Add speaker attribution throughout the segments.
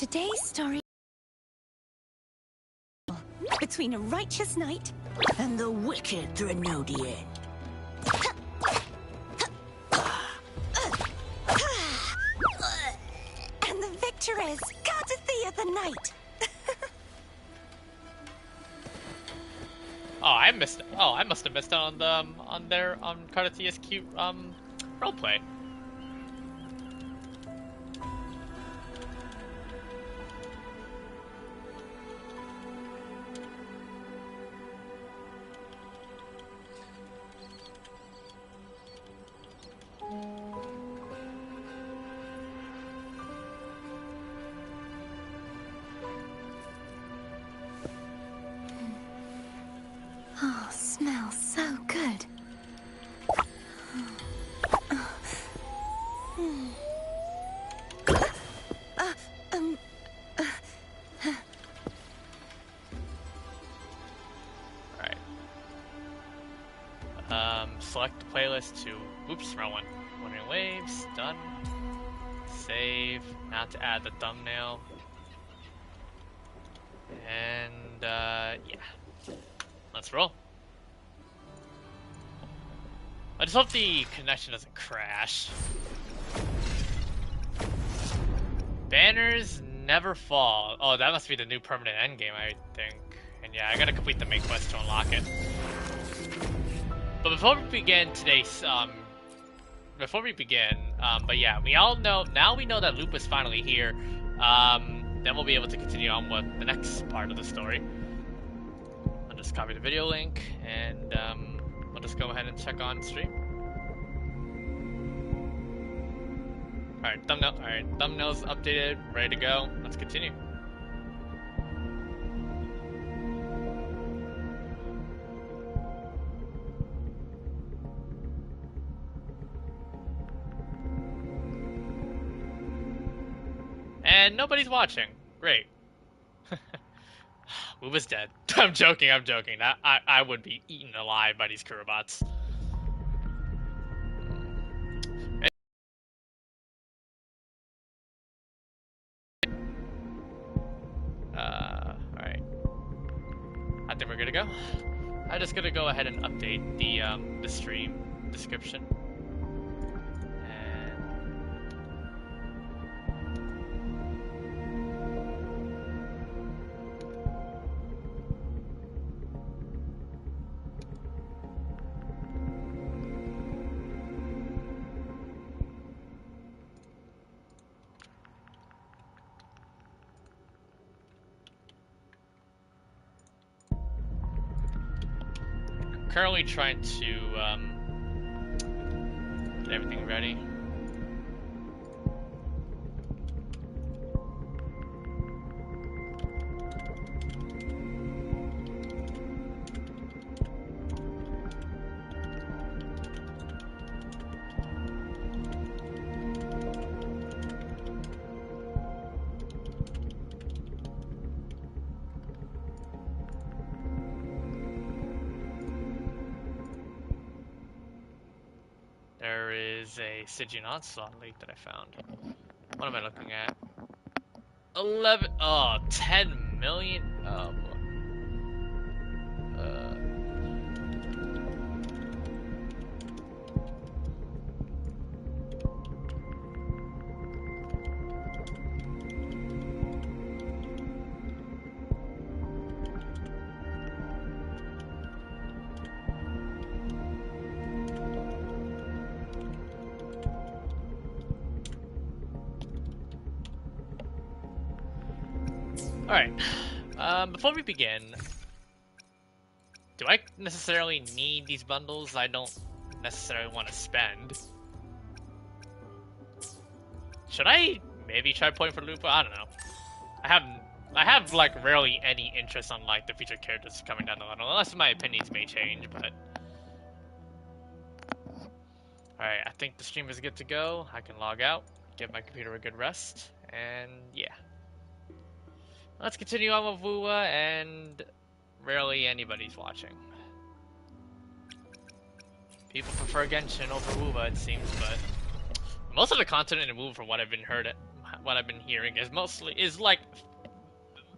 Speaker 1: Today's story between a righteous knight
Speaker 2: and the wicked Thénardier.
Speaker 1: And the victor is courtesy of the knight.
Speaker 3: Oh, I missed. Oh, I must have missed out on the on their Cartia's cute roleplay.
Speaker 1: Oh, smells so good.
Speaker 3: Alright. Select the playlist to... Oops, wrong one. Wuthering Waves, done. Save. Now to add the thumbnail. And, yeah. Let's roll. I just hope the connection doesn't crash. Banners never fall. Oh, that must be the new permanent endgame, I think. And yeah, I gotta complete the main quest to unlock it. But before we begin today's, but yeah, we all know, now we know that Lupa's finally here. Then we'll be able to continue on with the next part of the story. I'll just copy the video link, and we'll just go ahead and check on stream. Alright, thumbnail's updated, ready to go. Let's continue. And nobody's watching. Great. Lupa's dead. I'm joking. I would be eaten alive by these Kurobots. Alright. I think we're good to go. I'm just gonna go ahead and update the stream description. Currently trying to get everything ready. There is a Stygian Onslaught leak that I found. What am I looking at? 10 million? Oh, boy. Alright, before we begin, do I necessarily need these bundles I don't necessarily want to spend? Should I maybe try playing for Lupa? I don't know. I have like rarely any interest on like the featured characters coming down the line, unless my opinions may change, but... Alright, I think the stream is good to go. I can log out, give my computer a good rest, and yeah. Let's continue on with Wuwa, and rarely anybody's watching. People prefer Genshin over Wuwa, it seems, but most of the content in Wuwa, from what I've been heard, what I've been hearing is like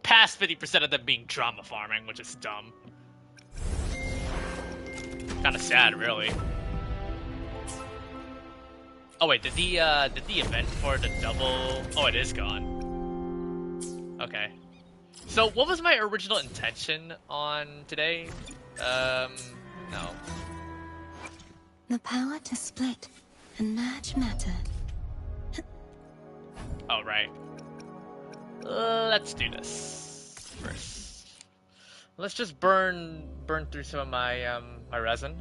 Speaker 3: past 50% of them being drama farming, which is dumb. Kind of sad, really. Oh wait, did the event for the double? Oh, it is gone. Okay. So what was my original intention on today? No.
Speaker 1: The power to split and merge matter.
Speaker 3: Oh, right. Let's do this first. Let's just burn through some of my my resin.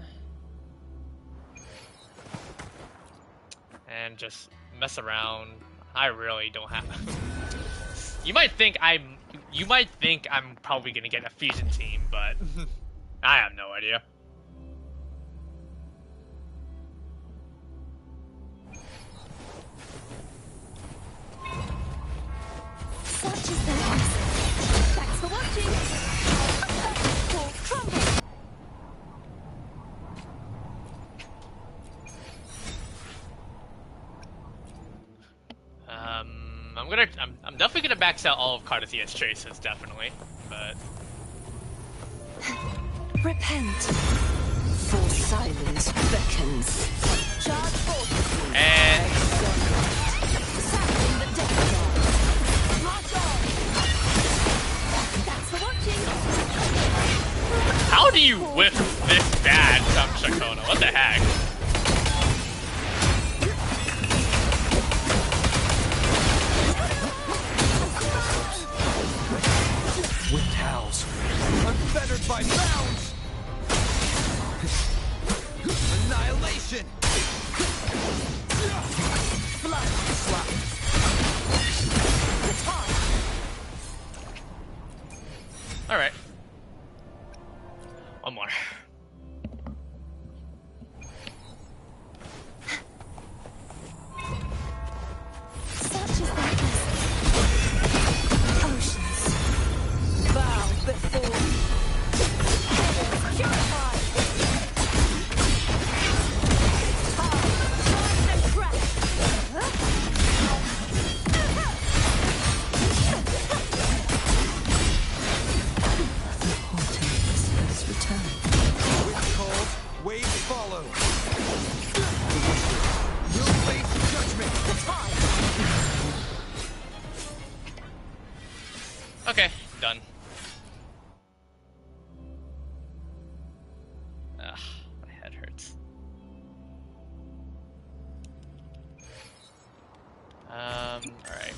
Speaker 3: And just mess around. I really don't have. You might think I'm probably gonna get a fusion team, but I have no idea.
Speaker 1: Such is their essence. Thanks for watching. Will crumble.
Speaker 3: I'm definitely gonna max out all of Cardathia's traces, definitely, but
Speaker 1: Repent.
Speaker 2: For silence beckons.
Speaker 1: Charge forth.
Speaker 3: and
Speaker 1: Sampling the death guard. March on. Thanks for watching.
Speaker 3: how do you whiff this bad from Shakona? What the heck?
Speaker 4: Whipped howls. Unfettered by bounds. Annihilation.
Speaker 1: Blood.
Speaker 4: Slap.
Speaker 1: Baton.
Speaker 3: All right, one more.
Speaker 1: Such is their essence. Oceans.
Speaker 2: Bow before me.
Speaker 1: Purify. Hard. And crash.
Speaker 2: Haunting whispers return.
Speaker 4: Wind calls, waves follow. You'll face judgment.
Speaker 3: Okay, done. Ugh, my head hurts. Alright.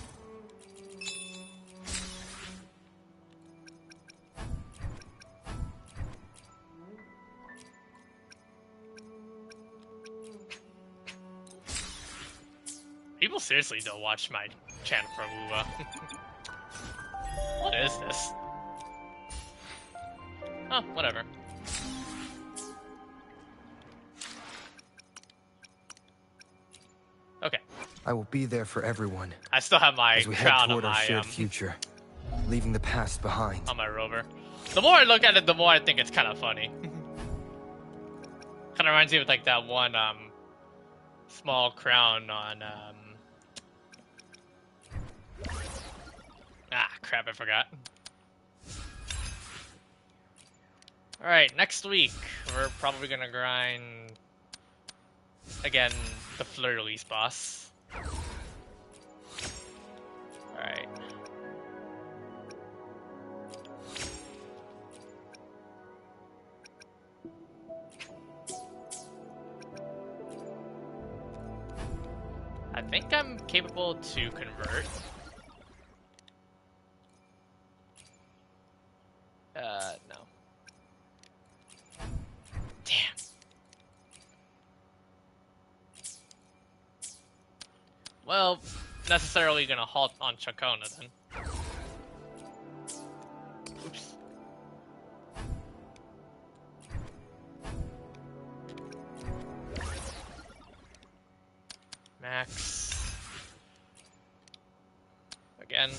Speaker 3: People seriously don't watch my channel for Lupa. What is this? Oh, whatever. Okay.
Speaker 5: I will be there for everyone
Speaker 3: I still have my
Speaker 5: as we head
Speaker 3: crown on
Speaker 5: toward our
Speaker 3: my
Speaker 5: shared future, leaving the past behind.
Speaker 3: on my rover. The more I look at it, the more I think it's kind of funny. Kind of reminds me of like that one small crown on ah crap, I forgot. Alright, next week we're probably gonna grind again the fleur-de-lis boss. Alright. I think I'm capable to convert. No. Damn. Well, necessarily gonna halt on Chacona then. Oops. Max. Again.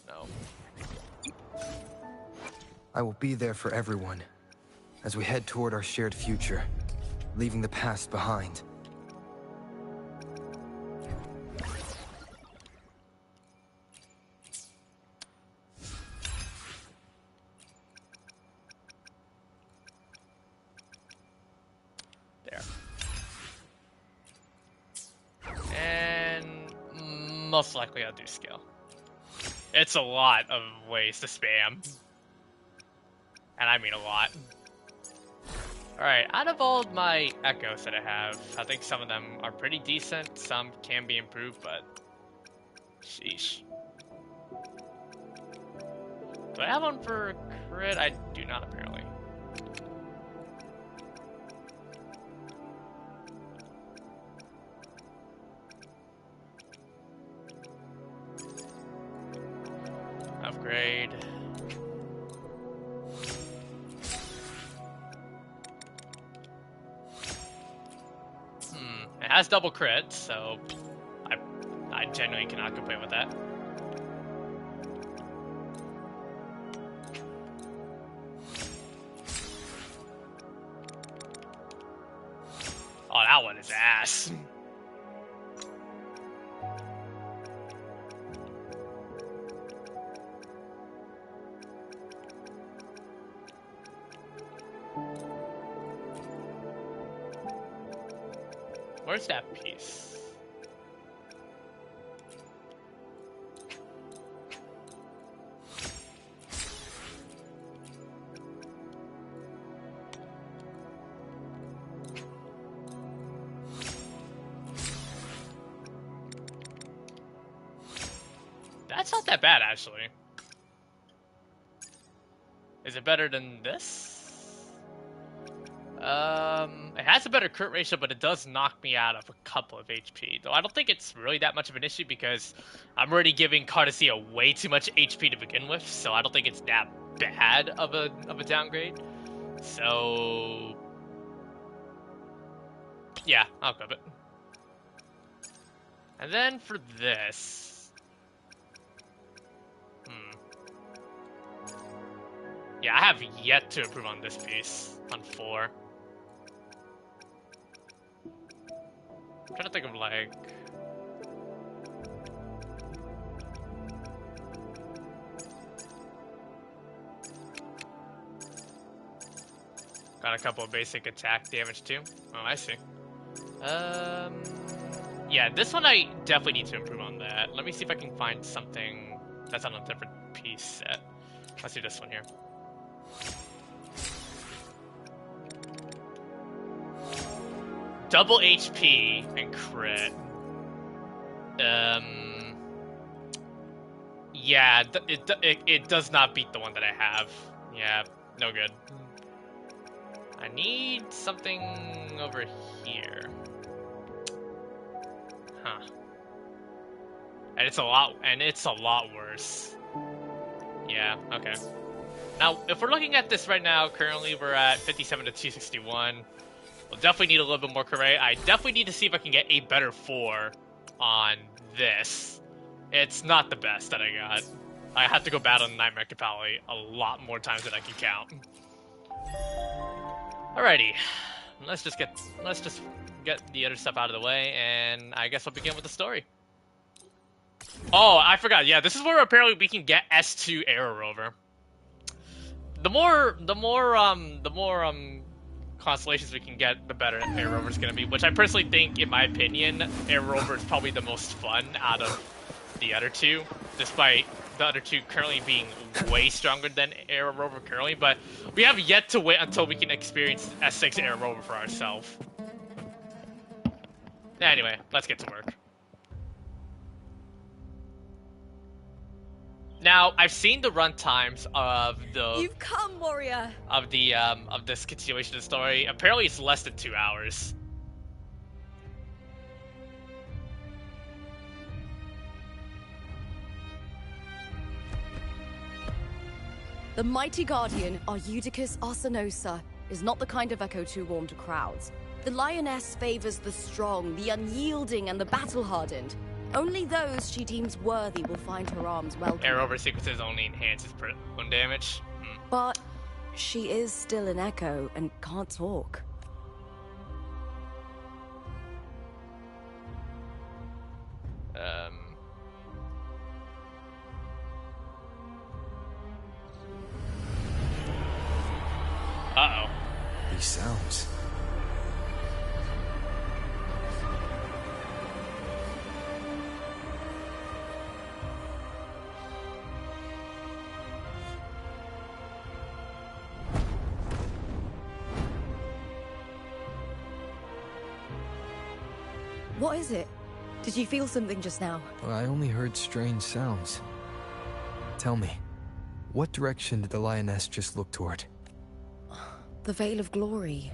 Speaker 3: No.
Speaker 5: I will be there for everyone as we head toward our shared future, leaving the past behind.
Speaker 3: There. And most likely I'll do skill. It's a lot of ways to spam. And I mean a lot. Alright, out of all my echoes that I have, I think some of them are pretty decent, some can be improved, but sheesh. Do I have one for crit? I do not, apparently. Upgrade. It has double crit, so I genuinely cannot complain with that. Oh, that one is ass. Where's that piece? That's not that bad, actually. Is it better than this? It has a better crit ratio, but it does knock me out of a couple of HP. Though I don't think it's really that much of an issue because I'm already giving Cardicea way too much HP to begin with, so I don't think it's that bad of a downgrade. So yeah, I'll grab it. And then for this, yeah, I have yet to improve on this piece on 4. I'm trying to think of like... Got a couple of basic attack damage too. Oh, I see. Yeah, this one I definitely need to improve on that. Let me see if I can find something that's on a different piece set. Let's do this one here. Double HP and crit. Yeah, it does not beat the one that I have. Yeah, no good. I need something over here. Huh. And it's a lot worse. Yeah, okay. Now, if we're looking at this right now, currently we're at 57 to 261. We'll definitely need a little bit more correct. I definitely need to see if I can get a better 4 on this. It's not the best that I got. I have to go battle Nightmare Capalli a lot more times than I can count. Alrighty, let's just get the other stuff out of the way, and I guess I'll begin with the story. Oh, I forgot. Yeah, this is where apparently we can get S2 Arrow Rover. The more constellations we can get, the better Air Rover is going to be, which I personally think, in my opinion, Air Rover is probably the most fun out of the other two, despite the other two currently being way stronger than Air Rover currently, but we have yet to wait until we can experience S6 Air Rover for ourselves. Anyway, let's get to work. Now, I've seen the run times of the...
Speaker 1: You've come, warrior!
Speaker 3: Of this continuation of the story. Apparently it's less than 2 hours.
Speaker 6: The mighty guardian, Arudicus Arsenosa, is not the kind of echo to warm to crowds. The lioness favors the strong, the unyielding, and the battle-hardened. Only those she deems worthy will find her arms welcome.
Speaker 3: Air Rover sequences only enhances wound damage.
Speaker 6: But she is still an echo and can't talk.
Speaker 3: Uh-oh.
Speaker 5: These sounds.
Speaker 6: What is it? Did you feel something just now?
Speaker 5: Well, I only heard strange sounds. Tell me, what direction did the lioness just look toward?
Speaker 6: The Veil of Glory.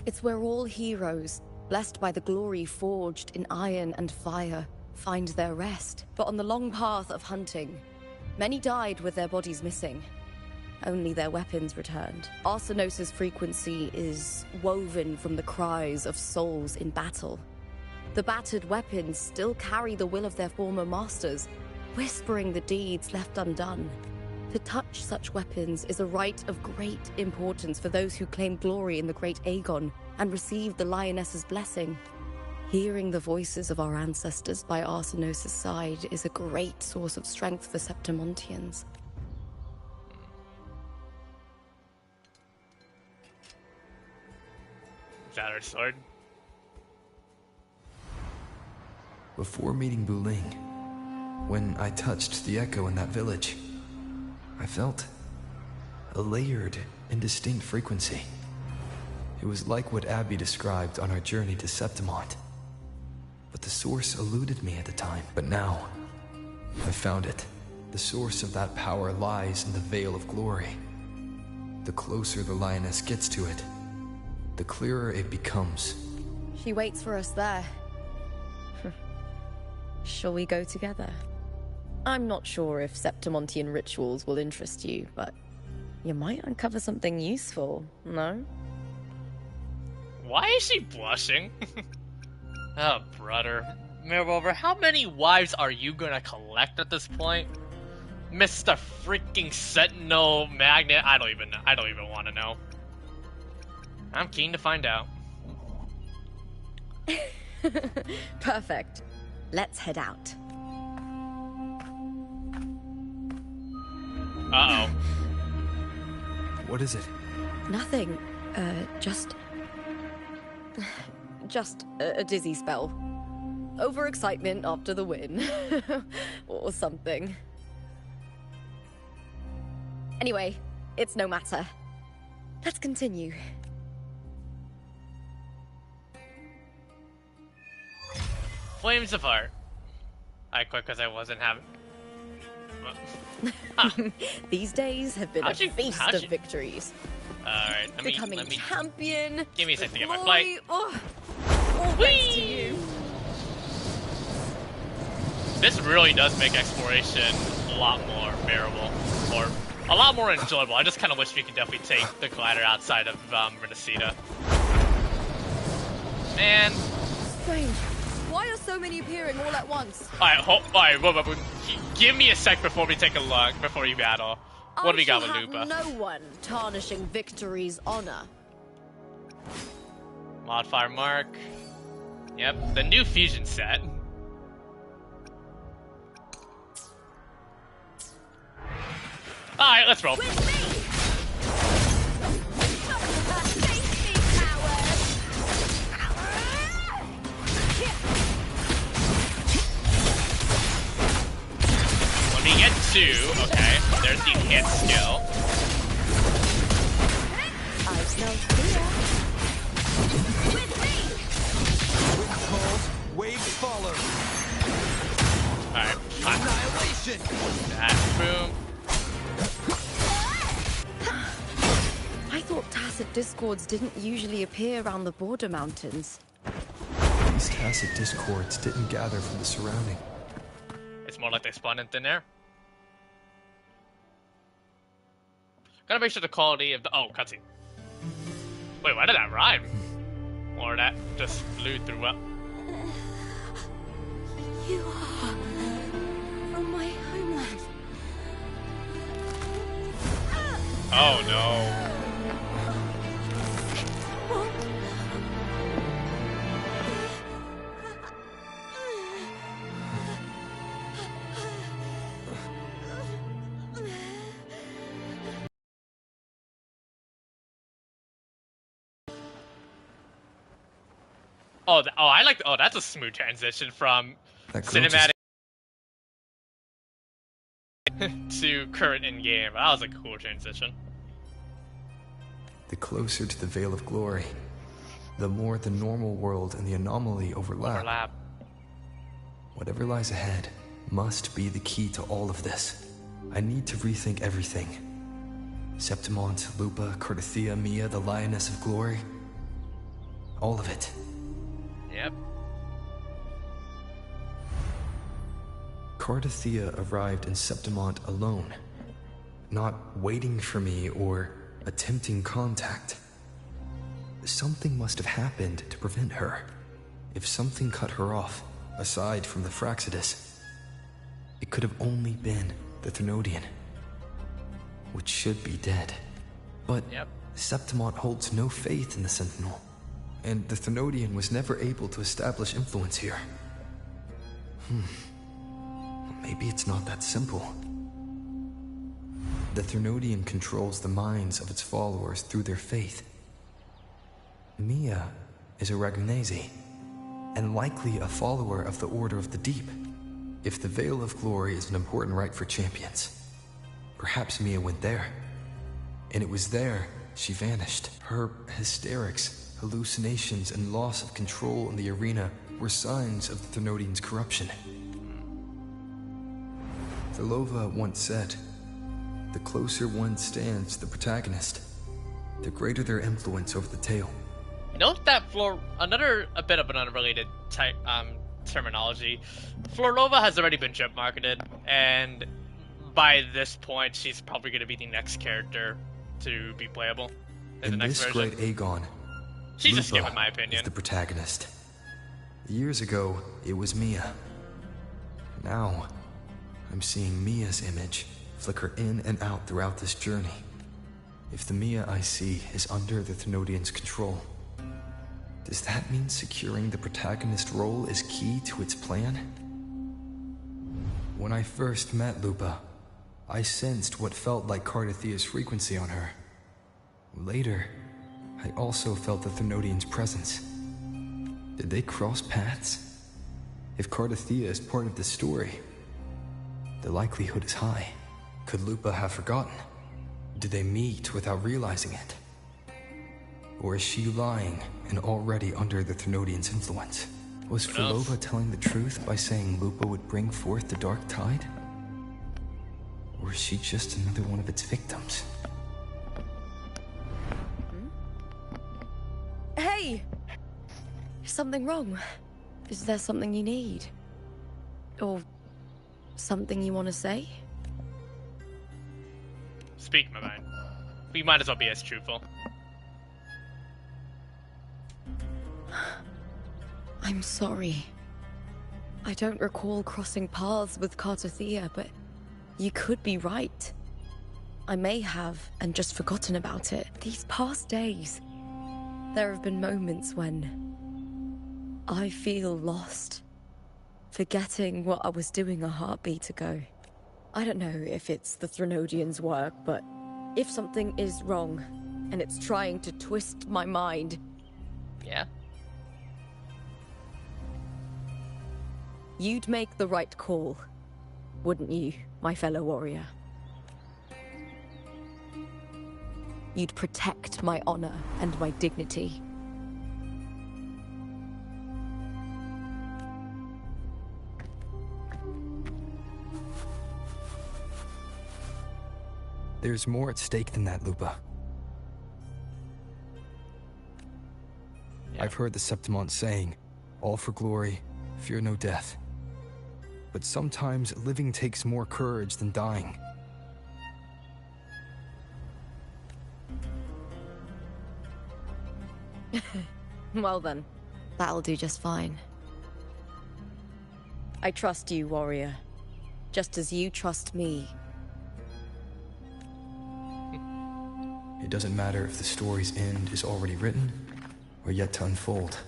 Speaker 6: It's where all heroes, blessed by the glory forged in iron and fire, find their rest. But on the long path of hunting, many died with their bodies missing. Only their weapons returned. Arsenos's frequency is woven from the cries of souls in battle. The battered weapons still carry the will of their former masters, whispering the deeds left undone. To touch such weapons is a rite of great importance for those who claim glory in the great Aegon and receive the lioness's blessing. Hearing the voices of our ancestors by Arsenos' side is a great source of strength for Septimontians.
Speaker 3: Is that her sword?
Speaker 5: Before meeting Buling, when I touched the echo in that village, I felt a layered and distinct frequency. It was like what Abby described on our journey to Septimont. But the source eluded me at the time. But now, I found it. The source of that power lies in the Veil of Glory. The closer the lioness gets to it, the clearer it becomes.
Speaker 6: She waits for us there. Shall we go together? I'm not sure if Septimontian rituals will interest you, but you might uncover something useful, no?
Speaker 3: Why is she blushing? Oh, brother. Moreover, how many wives are you gonna collect at this point? Mr. freaking Sentinel Magnet? I don't even know. I don't even want to know. I'm keen to find out.
Speaker 6: Perfect. Let's head out.
Speaker 3: Uh-oh.
Speaker 5: What is it?
Speaker 6: Nothing. Just a dizzy spell. Overexcitement after the win. Or something. Anyway, it's no matter. Let's continue.
Speaker 3: Flames of Heart. I quit because I wasn't having... Huh.
Speaker 6: These days have been
Speaker 3: How'd
Speaker 6: a
Speaker 3: you-
Speaker 6: feast
Speaker 3: how'd
Speaker 6: of
Speaker 3: you-
Speaker 6: victories.
Speaker 3: Alright,
Speaker 6: Becoming
Speaker 3: let me...
Speaker 6: champion.
Speaker 3: Give me a second to get my
Speaker 6: glory,
Speaker 3: flight.
Speaker 6: oh, all thanks to you.
Speaker 3: This really does make exploration a lot more bearable, or a lot more enjoyable. I just kind of wish we could definitely take the glider outside of Rinascita. Man.
Speaker 6: Strange. Why are so many appearing all at once?
Speaker 3: Alright, give me a sec before we take a look, before we battle. What do we got with Lupa?
Speaker 6: No one tarnishing victory's honor.
Speaker 3: Modifier Mark. Yep, the new fusion set. Alright, let's roll.
Speaker 1: With me! Face me,
Speaker 3: Let me get 2. Okay, there's the hit skill.
Speaker 6: I smell fear.
Speaker 1: With me!
Speaker 4: Wind calls, waves follow.
Speaker 3: Alright,
Speaker 4: Annihilation!
Speaker 3: that, boom.
Speaker 6: I thought tacit discords didn't usually appear around the border mountains.
Speaker 5: These tacit discords didn't gather from the surrounding.
Speaker 3: It's more like they spawn in thin air. Gotta make sure the quality of the... Oh, cutscene. Wait, why did that rhyme? Or that just flew through up.
Speaker 1: You are from my homeland.
Speaker 3: Oh no. I like. Oh, that's a smooth transition from
Speaker 5: That girl
Speaker 3: cinematic to current in game. That was a cool transition.
Speaker 5: The closer to the Veil of Glory, the more the normal world and the anomaly overlap. Whatever lies ahead must be the key to all of this. I need to rethink everything. Septimont, Lupa, Cardathia, Mia, the Lioness of Glory. All of it.
Speaker 3: Yep.
Speaker 5: Cardathia arrived in Septimont alone, not waiting for me or attempting contact. Something must have happened to prevent her. If something cut her off, aside from the Fraxidus, it could have only been the Thenodian, which should be dead. But Septimont holds no faith in the Sentinel, and the Thenodian was never able to establish influence here. Maybe it's not that simple. The Thenodian controls the minds of its followers through their faith. Mia is a Ragunesi, and likely a follower of the Order of the Deep. If the Veil of Glory is an important rite for champions, perhaps Mia went there. And it was there she vanished. Her hysterics, hallucinations, and loss of control in the arena were signs of the Thenodian's corruption. Thelova once said, "The closer one stands to the protagonist, the greater their influence over the tale."
Speaker 3: Note that a bit of an unrelated type terminology. Florova has already been jump marketed, and by this point, she's probably going to be the next character to be playable in the next
Speaker 5: this
Speaker 3: version.
Speaker 5: great Aegon,
Speaker 3: She's just
Speaker 5: Lupa
Speaker 3: giving my opinion.
Speaker 5: is the protagonist. Years ago, it was Mia. Now, I'm seeing Mia's image flicker in and out throughout this journey. If the Mia I see is under the Thenodian's control, does that mean securing the protagonist role is key to its plan? When I first met Lupa, I sensed what felt like Cardathia's frequency on her. Later, I also felt the Thenodian's presence. Did they cross paths? If Cardathia is part of the story, the likelihood is high. Could Lupa have forgotten? Did they meet without realizing it? Or is she lying and already under the Thenodian's influence? Was Florova telling the truth by saying Lupa would bring forth the Dark Tide? Or is she just another one of its victims?
Speaker 6: Hey! Is something wrong? Is there something you need? Or something you want to say?
Speaker 3: Speak my mind. We might as well be as truthful.
Speaker 6: I'm sorry. I don't recall crossing paths with Cardathia, but you could be right. I may have and just forgotten about it. These past days, there have been moments when I feel lost, forgetting what I was doing a heartbeat ago. I don't know if it's the Thenodian's work, but if something is wrong and it's trying to twist my mind,
Speaker 3: Yeah.
Speaker 6: you'd make the right call, wouldn't you, my fellow warrior? You'd protect my honor and my dignity.
Speaker 5: There's more at stake than that, Lupa.
Speaker 3: Yeah.
Speaker 5: I've heard the Septimont saying, "All for glory, fear no death." But sometimes living takes more courage than dying.
Speaker 6: Well then, that'll do just fine. I trust you, warrior. Just as you trust me.
Speaker 5: It doesn't matter if the story's end is already written or yet to unfold.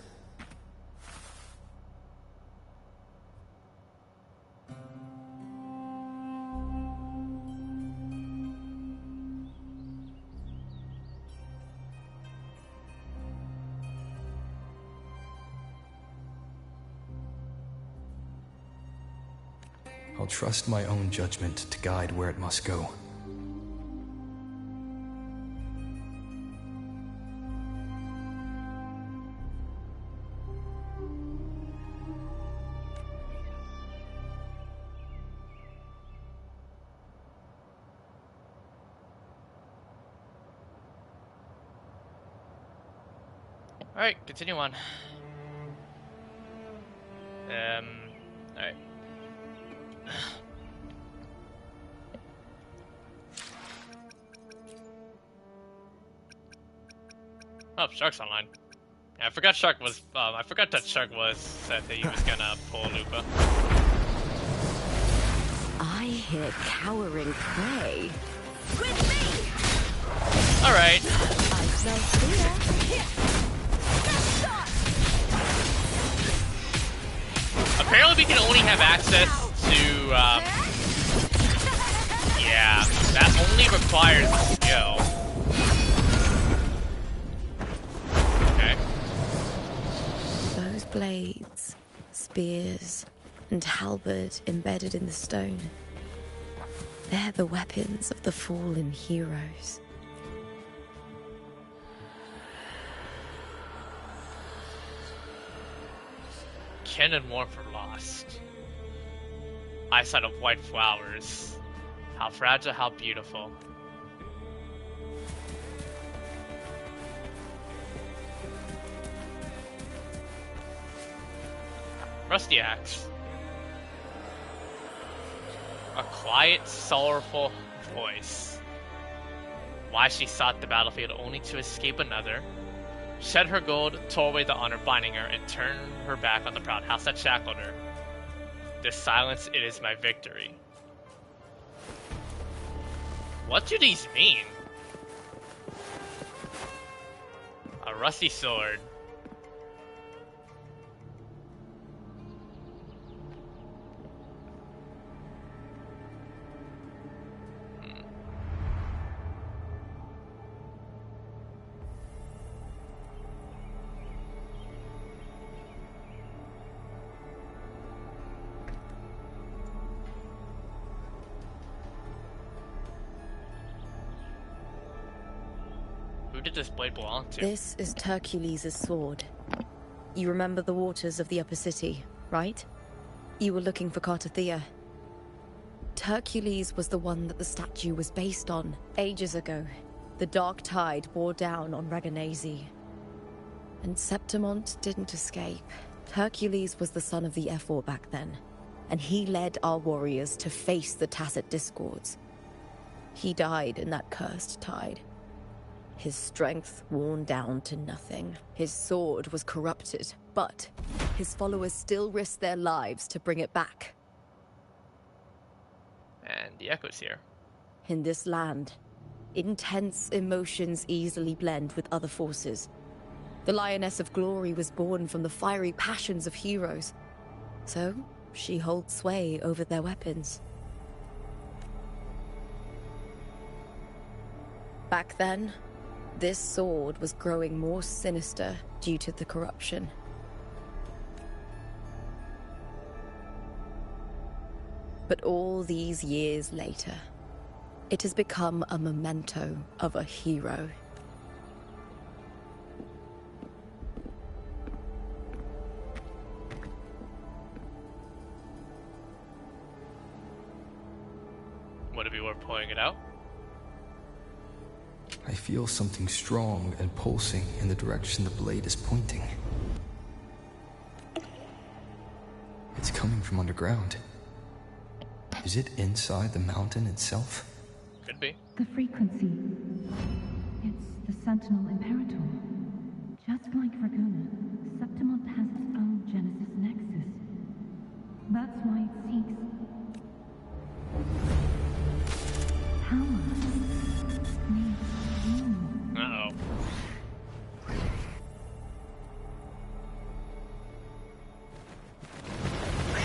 Speaker 5: I'll trust my own judgment to guide where it must go.
Speaker 3: Alright, continue on. Alright. Oh, Shark's online. Yeah, I forgot Shark was, I forgot that Shark was said that he was gonna pull Lupa.
Speaker 6: I hear cowering prey. With me!
Speaker 3: Alright.
Speaker 6: I smell fear. Here.
Speaker 3: Apparently we can only have access to, yeah, that only requires skill. Okay.
Speaker 6: Those blades, spears, and halberd embedded in the stone. They're the weapons of the fallen heroes.
Speaker 3: Kin and warmth are lost. Eyesight of white flowers. How fragile, how beautiful. Rusty axe. A quiet, sorrowful voice. Why she sought the battlefield only to escape another. Shed her gold, tore away the honor binding her, and turned her back on the proud house that shackled her. This silence, it is my victory. What do these mean? A rusty sword. Who did this blade belong to?
Speaker 6: This is Hercules' sword. You remember the waters of the upper city, right? You were looking for Cartathea. Hercules was the one that the statue was based on. Ages ago, the dark tide bore down on Reganese. And Septimont didn't escape. Hercules was the son of the Ephor back then, and he led our warriors to face the Tacit Discords. He died in that cursed tide. His strength worn down to nothing. His sword was corrupted, but his followers still risked their lives to bring it back.
Speaker 3: And the echo's here.
Speaker 6: In this land, intense emotions easily blend with other forces. The Lioness of Glory was born from the fiery passions of heroes, so she holds sway over their weapons. Back then, this sword was growing more sinister due to the corruption. But all these years later, it has become a memento of a hero.
Speaker 3: Would it be worth pulling it out?
Speaker 5: I feel something strong and pulsing in the direction the blade is pointing. It's coming from underground. Is it inside the mountain itself?
Speaker 3: Could be.
Speaker 7: The frequency. It's the Sentinel Imperator. Just like Dragona, Septimont has its own Genesis Nexus. That's why it seeks power.
Speaker 3: Uh-oh.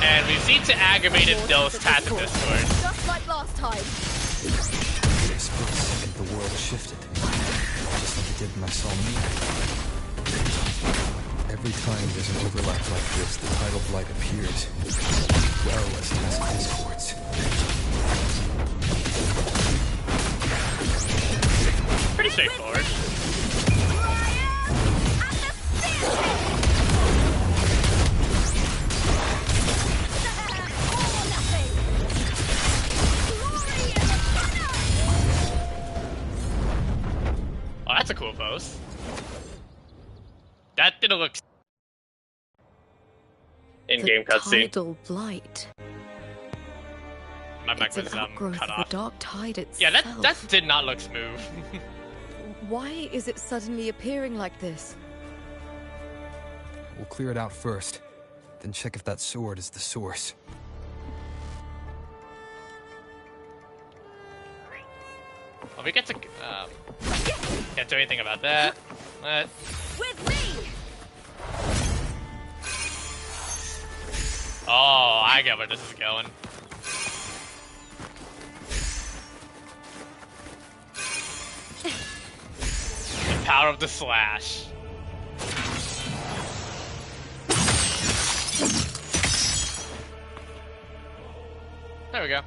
Speaker 3: And we've seen to aggravated those Tacit Discords.
Speaker 6: Just like last time.
Speaker 5: For a split second, the world shifted. Just like it did when I saw me. Every time there's an overlap like this, the tidal blight appears, as well as Tacit Discords.
Speaker 3: That's a cool pose. That didn't look in-game cutscene.
Speaker 6: Tidal blight.
Speaker 3: My mic
Speaker 6: It's an
Speaker 3: was
Speaker 6: outgrowth
Speaker 3: cut
Speaker 6: of
Speaker 3: off.
Speaker 6: the dark tide itself.
Speaker 3: Yeah, that did not look smooth.
Speaker 6: Why is it suddenly appearing like this?
Speaker 5: We'll clear it out first, then check if that sword is the source.
Speaker 3: Well, we get to can't do anything about that.
Speaker 1: With me!
Speaker 3: Oh, I get where this is going. The power of the slash. There we go.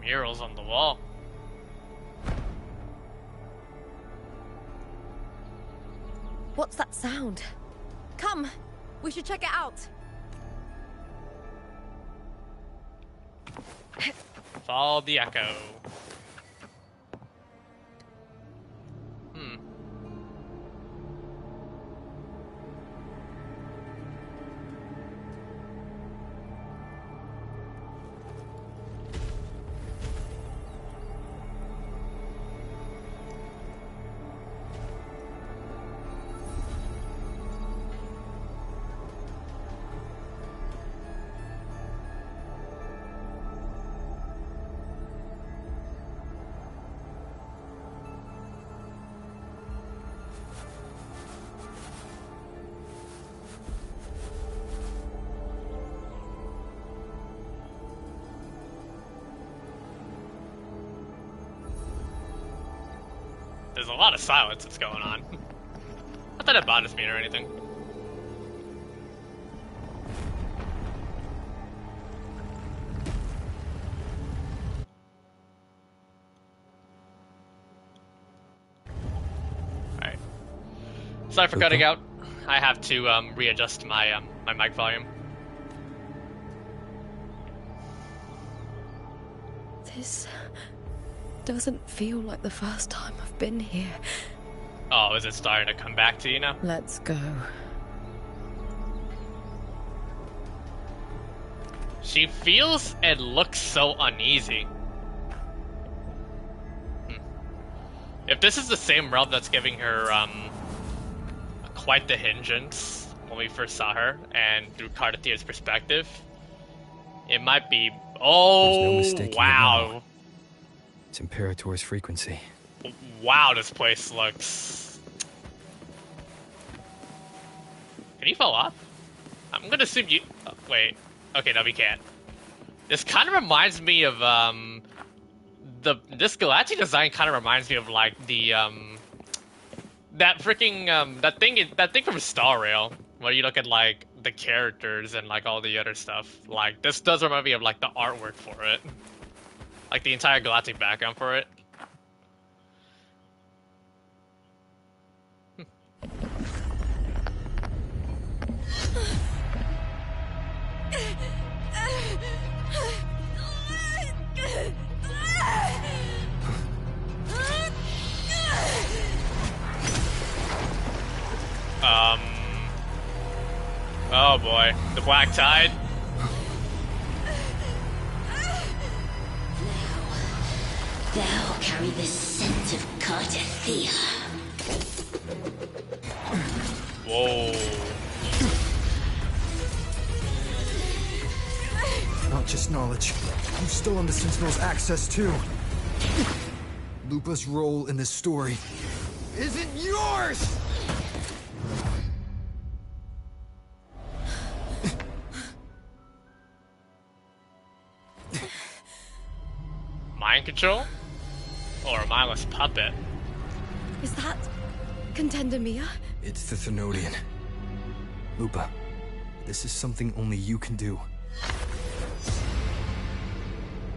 Speaker 3: Murals on the wall.
Speaker 6: What's that sound? Come, we should check it out.
Speaker 3: Follow the echo. There's a lot of silence that's going on. Not that it bothers me or anything. Alright. Sorry for cutting out. I have to readjust my my mic volume.
Speaker 6: This doesn't feel like the first time I've been here.
Speaker 3: Oh, is it starting to come back to you now?
Speaker 6: Let's go.
Speaker 3: She feels and looks so uneasy. If this is the same realm that's giving her quite the hindrance when we first saw her, and through Cardathia's perspective, it might be. Oh,
Speaker 5: There's no mistaking it
Speaker 3: wow!
Speaker 5: now. It's Imperator's frequency.
Speaker 3: Wow, this place looks. Can you fall off? I'm gonna assume you. Oh, wait. Okay, no, we can't. This kind of reminds me of this Galactic design kind of reminds me of like the that freaking that thing from Star Rail where you look at like the characters and like all the other stuff. Like this does remind me of like the artwork for it, like the entire Galactic background for it. Oh boy, the Black Tide.
Speaker 8: Thou carry the scent of Cardathia.
Speaker 3: Whoa.
Speaker 5: Not just knowledge. I'm still on the Sentinel's access too. Lupa's role in this story isn't yours!
Speaker 3: Mind control? Or a mindless puppet?
Speaker 6: Is that Contender Mia?
Speaker 5: It's the Thenodian. Lupa, this is something only you can do.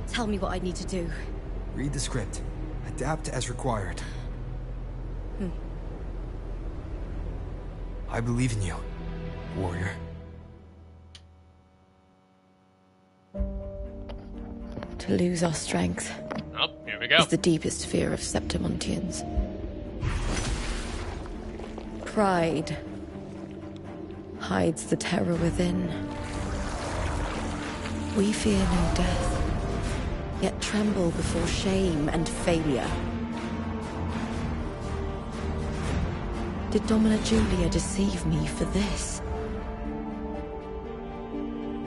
Speaker 6: Tell me what I need to do.
Speaker 5: Read the script. Adapt as required. I believe in you, warrior.
Speaker 6: To lose our strength
Speaker 3: Oh, here we go.
Speaker 6: is the deepest fear of Septimontians. Pride hides the terror within. We fear no death, yet tremble before shame and failure. Did Domina Julia deceive me for this?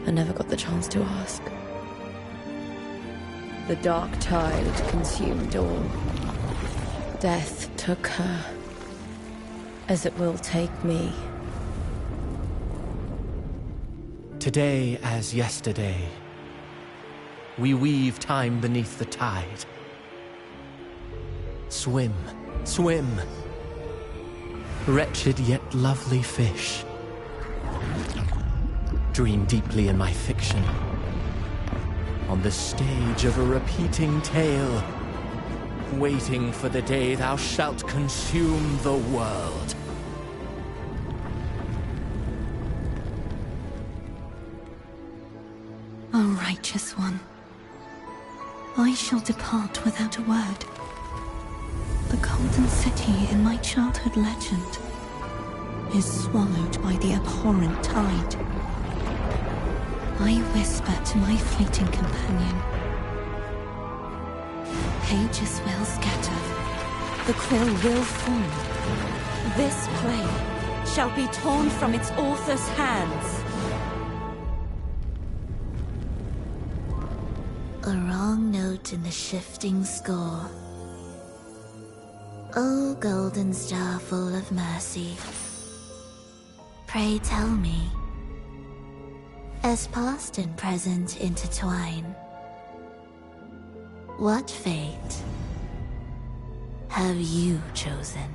Speaker 6: I never got the chance to ask. The dark tide consumed all. Death took her, as it will take me.
Speaker 9: Today as yesterday, we weave time beneath the tide. Swim, swim, wretched yet lovely fish. Dream deeply in my fiction, on the stage of a repeating tale, waiting for the day thou shalt consume the world.
Speaker 7: O righteous one, I shall depart without a word. The golden city in my childhood legend is swallowed by the abhorrent tide. I whisper to my fleeting companion. Pages will scatter, the quill will fall. This play shall be torn from its author's hands.
Speaker 8: A wrong note in the shifting score. O golden star full of mercy, pray tell me, as past and present intertwine, what fate have you chosen?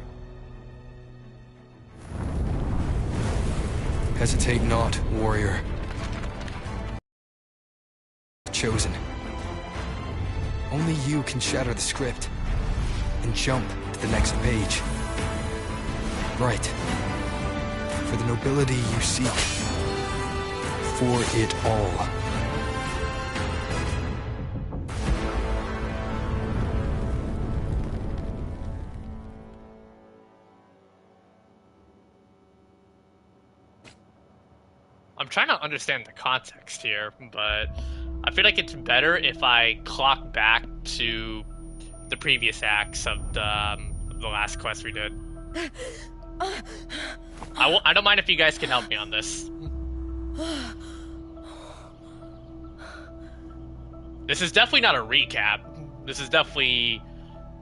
Speaker 5: Hesitate not, warrior. Chosen. Only you can shatter the script and jump to the next page. Right. For the nobility you seek. For it all.
Speaker 3: I'm trying to understand the context here, but I feel like it's better if I clock back to the previous acts of the last quest we did. I don't mind if you guys can help me on this. This is definitely not a recap. This is definitely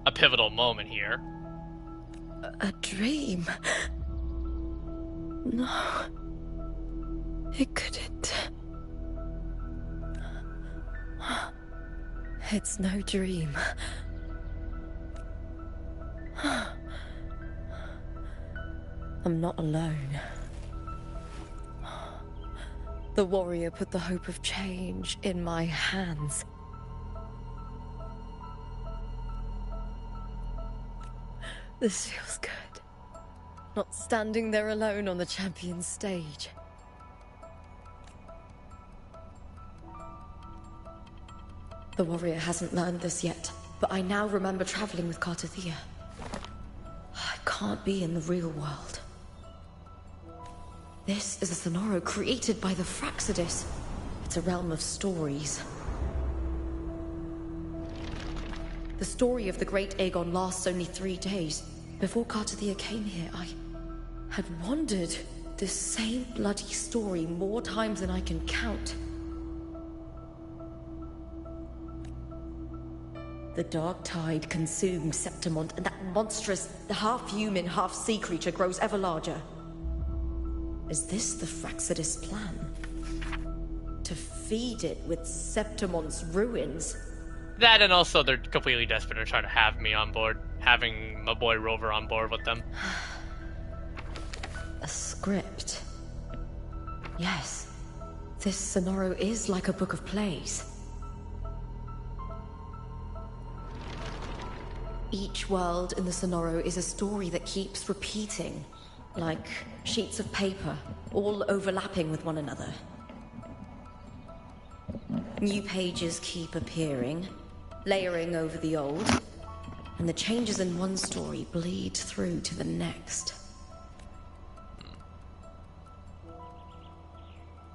Speaker 3: a pivotal moment here.
Speaker 6: A dream? No. It couldn't. It's no dream. I'm not alone. The warrior put the hope of change in my hands. This feels good. Not standing there alone on the champion's stage. The warrior hasn't learned this yet, but I now remember traveling with Cartathea. I can't be in the real world. This is a Sonoro created by the Fraxidus. It's a realm of stories. The story of the Great Aegon lasts only 3 days. Before Cartathea came here, I had wandered this same bloody story more times than I can count. The dark tide consumed Septimont, and that monstrous, half-human, half-sea creature grows ever larger. Is this the Fraxidus plan? To feed it with Septimont's ruins?
Speaker 3: That, and also they're completely desperate and trying to have me on board, having my boy Rover on board with them.
Speaker 6: A script. Yes, this Sonoro is like a book of plays. Each world in the Sonoro is a story that keeps repeating. like sheets of paper, all overlapping with one another. New pages keep appearing, layering over the old, and the changes in one story bleed through to the next.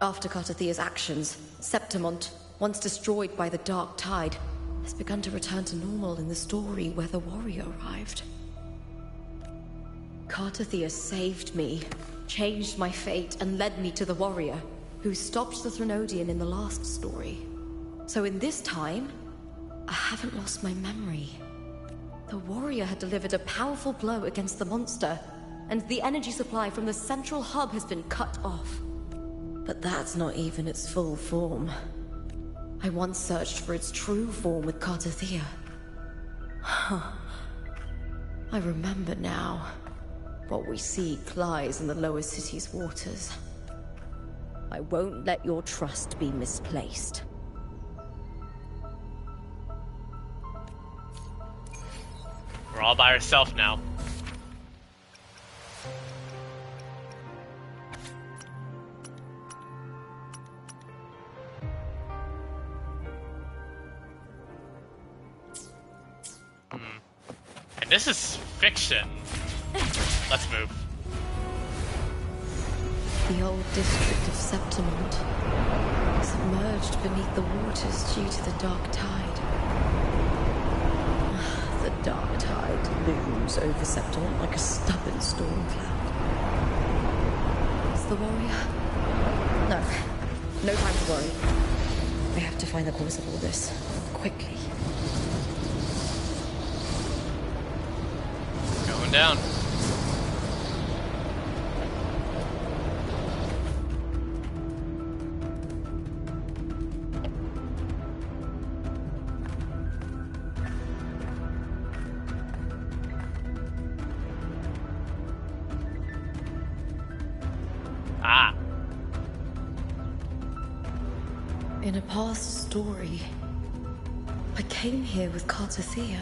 Speaker 6: After Cartathea's actions, Septimont, once destroyed by the Dark Tide, has begun to return to normal in the story where the warrior arrived. Cartathea saved me, changed my fate, and led me to the warrior, who stopped the Threnodian in the last story. So in this time, I haven't lost my memory. The warrior had delivered a powerful blow against the monster, and the energy supply from the central hub has been cut off. But that's not even its full form. I once searched for its true form with Cartathea. I remember now. What we seek lies in the lower city's waters. I won't let your trust be misplaced.
Speaker 3: We're all by ourselves now. And this is fiction. Let's move.
Speaker 6: The old district of Septimont, submerged beneath the waters due to the Dark Tide. The Dark Tide looms over Septimont like a stubborn storm cloud. Is the warrior? No time to worry. We have to find the cause of all this, quickly.
Speaker 3: Going down.
Speaker 6: In a past story, I came here with Cartathea.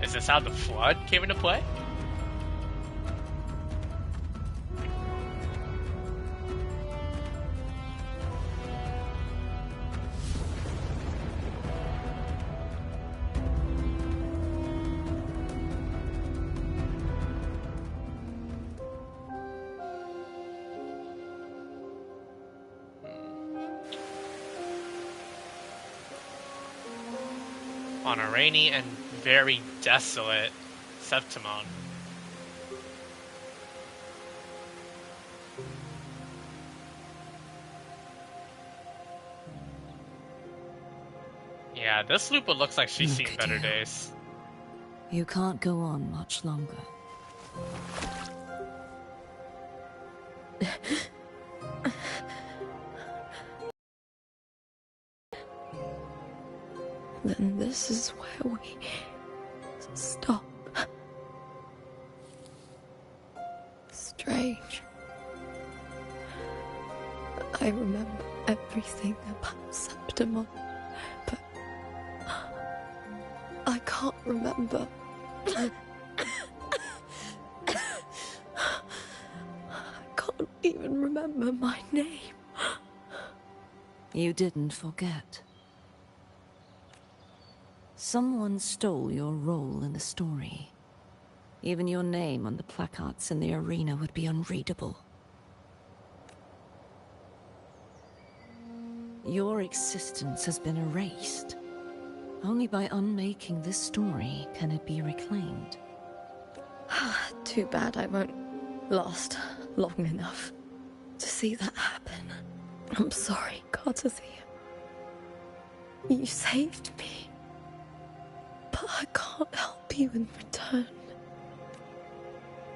Speaker 3: Is this how the flood came into play? On a rainy and very desolate Septimont. Yeah, this Lupa looks like she's seen better days.
Speaker 2: You can't go on much longer.
Speaker 6: Then this is where we stop. Strange. I remember everything about Septimont, but I can't remember. I can't even remember my name.
Speaker 2: You didn't forget. Someone stole your role in the story. Even your name on the placards in the arena would be unreadable. Your existence has been erased. Only by unmaking this story can it be reclaimed.
Speaker 6: Too bad I won't last long enough to see that happen. I'm sorry, Cartathea. You saved me. But I can't help you in return.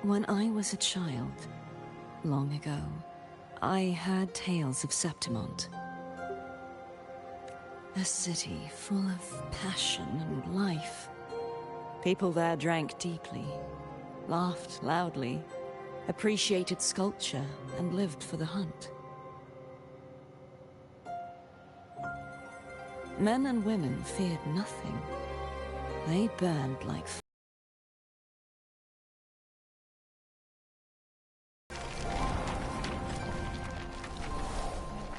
Speaker 2: When I was a child, long ago, I had tales of Septimont. A city full of passion and life. People there drank deeply, laughed loudly, appreciated sculpture, and lived for the hunt. Men and women feared nothing. They burned like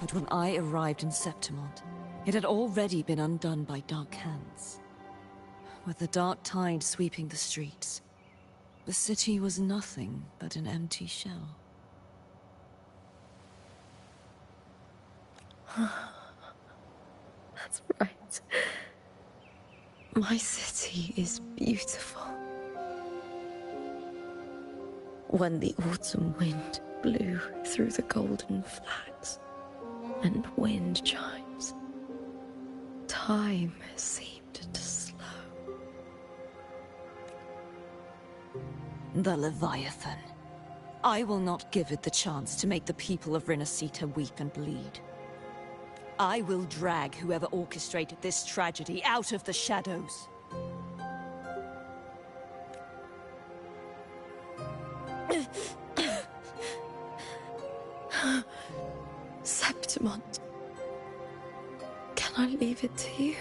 Speaker 2: But when I arrived in Septimont, it had already been undone by dark hands. With the dark tide sweeping the streets, the city was nothing but an empty shell.
Speaker 10: That's right. My city is beautiful. When the autumn wind blew through the golden flags and wind chimes, time seemed to slow.
Speaker 2: The Leviathan. I will not give it the chance to make the people of Rinascita weep and bleed. I will drag whoever orchestrated this tragedy out of the shadows.
Speaker 10: Septimont. Can I leave it to you?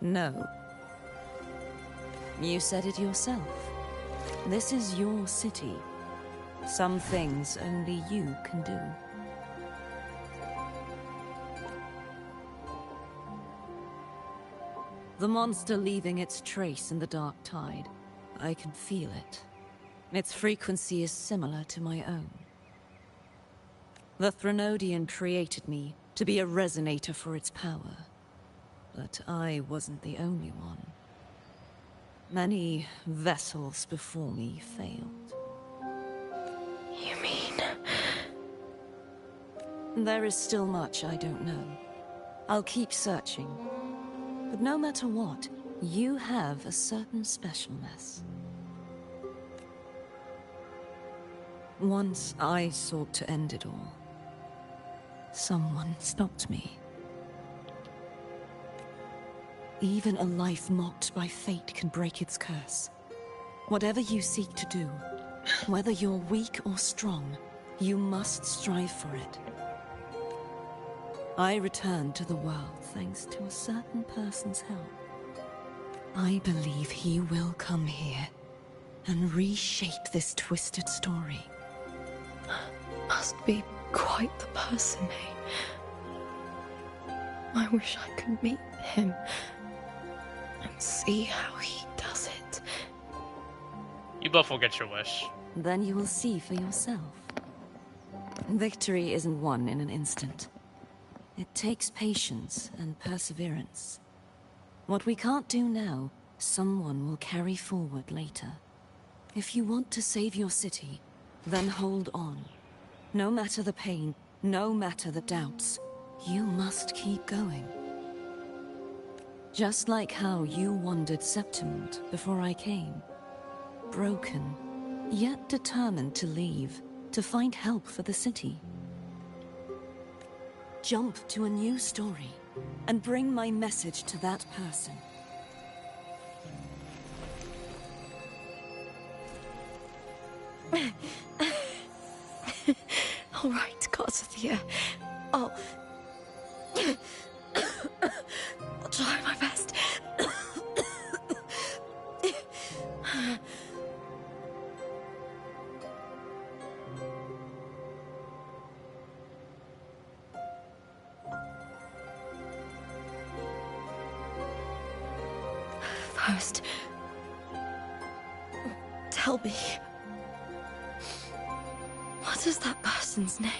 Speaker 2: No. You said it yourself. This is your city. Some things only you can do. The monster leaving its trace in the dark tide. I can feel it. Its frequency is similar to my own. The Threnodian created me to be a resonator for its power. But I wasn't the only one. Many vessels before me failed.
Speaker 10: You mean...
Speaker 2: There is still much I don't know. I'll keep searching. But no matter what, you have a certain specialness. Once I sought to end it all. Someone stopped me. Even a life mocked by fate can break its curse. Whatever you seek to do, whether you're weak or strong, you must strive for it. I returned to the world thanks to a certain person's help. I believe he will come here and reshape this twisted story.
Speaker 10: Must be quite the person, eh? I wish I could meet him and see how he does it.
Speaker 3: You both will get your wish.
Speaker 2: Then you will see for yourself. Victory isn't won in an instant. It takes patience and perseverance. What we can't do now, someone will carry forward later. If you want to save your city, then hold on. No matter the pain, no matter the doubts, you must keep going. Just like how you wandered Septimont before I came. Broken, yet determined to leave, to find help for the city. Jump to a new story, and bring my message to that person.
Speaker 10: All right, gods of the air. I'll try my best. First, tell me, what is that person's name?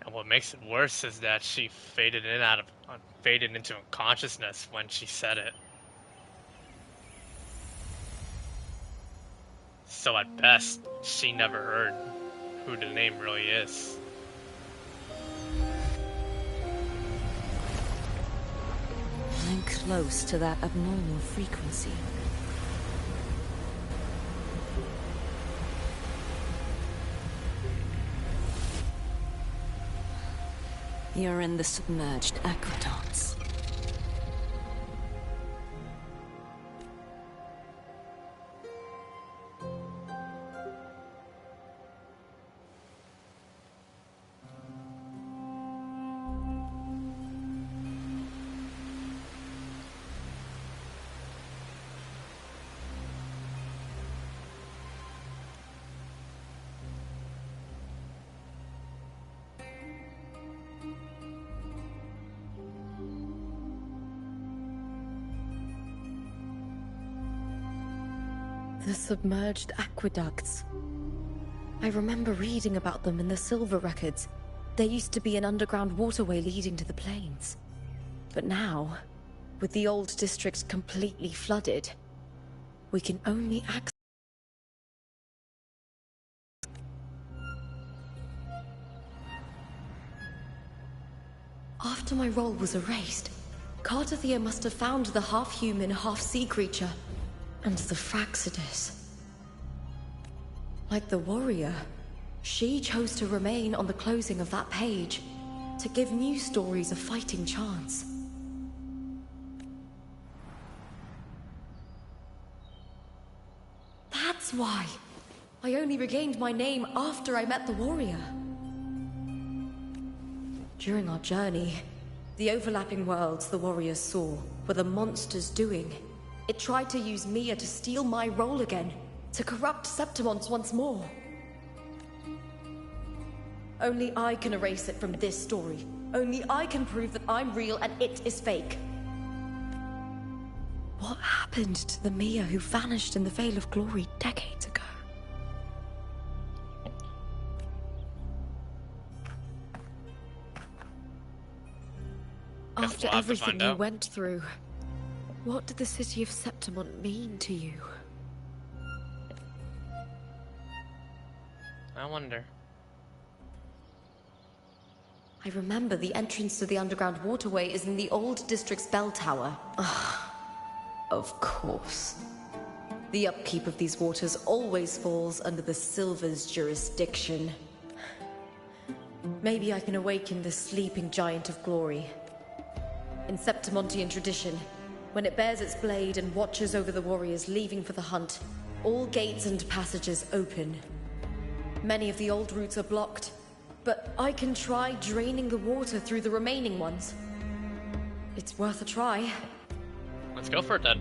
Speaker 3: And what makes it worse is that she faded into unconsciousness when she said it. So at best, she never heard who the name really is.
Speaker 2: I'm close to that abnormal frequency. You're in the submerged aqueducts.
Speaker 6: The submerged aqueducts. I remember reading about them in the Silver Records. There used to be an underground waterway leading to the plains. But now, with the old district completely flooded, we can only access... After my role was erased, Cartathea must have found the half-human, half-sea creature. And the Fraxidus. Like the warrior, she chose to remain on the closing of that page, to give new stories a fighting chance. That's why I only regained my name after I met the warrior. During our journey, the overlapping worlds the warriors saw were the monsters doing. It tried to use Mia to steal my role again, to corrupt Septimont once more. Only I can erase it from this story. Only I can prove that I'm real and it is fake. What happened to the Mia who vanished in the Veil of Glory decades ago? After everything you went through, what did the city of Septimont mean to you?
Speaker 3: I wonder.
Speaker 6: I remember the entrance to the underground waterway is in the old district's bell tower. Of course. The upkeep of these waters always falls under the Silver's jurisdiction. Maybe I can awaken the sleeping giant of glory. In Septimontian tradition, when it bears its blade and watches over the warriors leaving for the hunt, all gates and passages open. Many of the old routes are blocked, but I can try draining the water through the remaining ones. It's worth a try.
Speaker 3: Let's go for it then.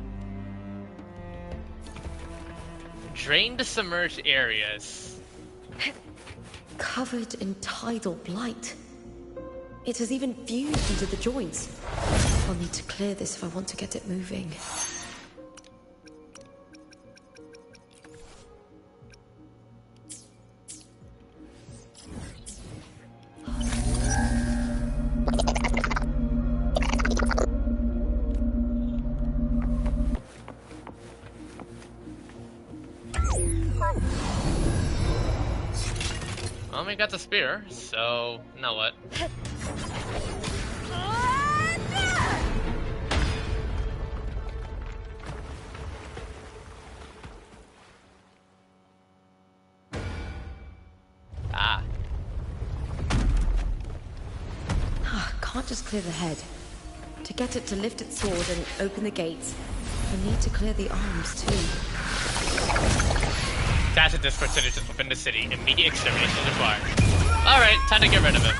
Speaker 3: Drain the submerged areas.
Speaker 6: Covered in tidal blight. It has even fused into the joints. I'll need to clear this if I want to get it moving.
Speaker 3: Well, we got the spear, so now what?
Speaker 6: Can't just clear the head. To get it to lift its sword and open the gates, I need to clear the arms too.
Speaker 3: Tacit discord synergists within the city. Immediate extermination is required. Alright, time to get rid of him.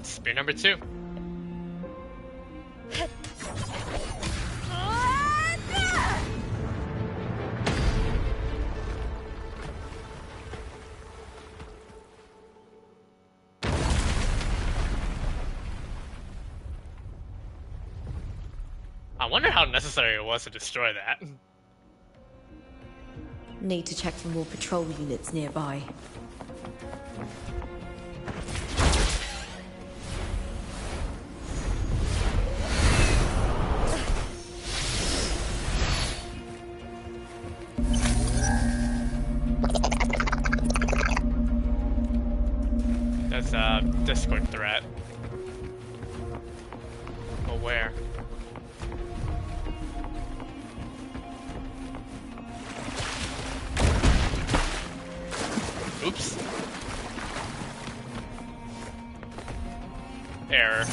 Speaker 3: Spear number 2. I wonder how necessary it was to destroy that.
Speaker 6: Need to check for more patrol units nearby.
Speaker 3: That's a Discord threat. But where? Oops. Error.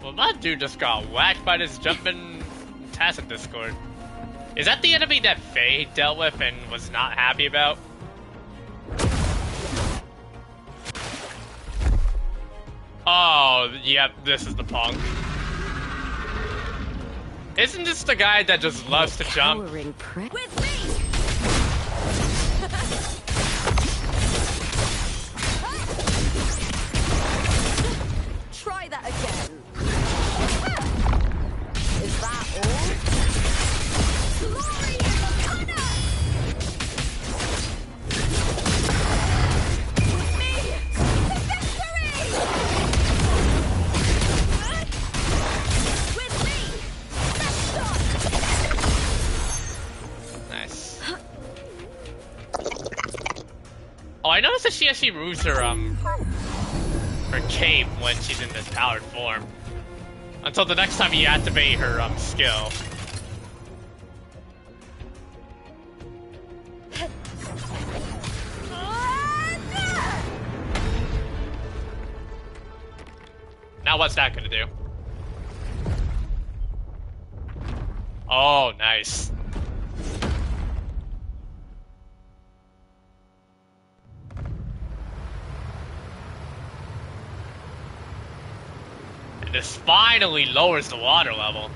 Speaker 3: Well, that dude just got whacked by this jumping tacit Discord. Is that the enemy that Faye dealt with and was not happy about? Oh, yep, this is the punk. Isn't this the guy that just loves to jump?
Speaker 6: With
Speaker 1: me!
Speaker 6: Try that again. Is that all?
Speaker 1: Glory in the honor! With me! To victory! With me! Let's
Speaker 3: Nice. Oh, I noticed that she actually moves her cape when she's in this powered form. Until the next time you activate her skill. Now what's that gonna do? Oh, nice. And this finally lowers the water level.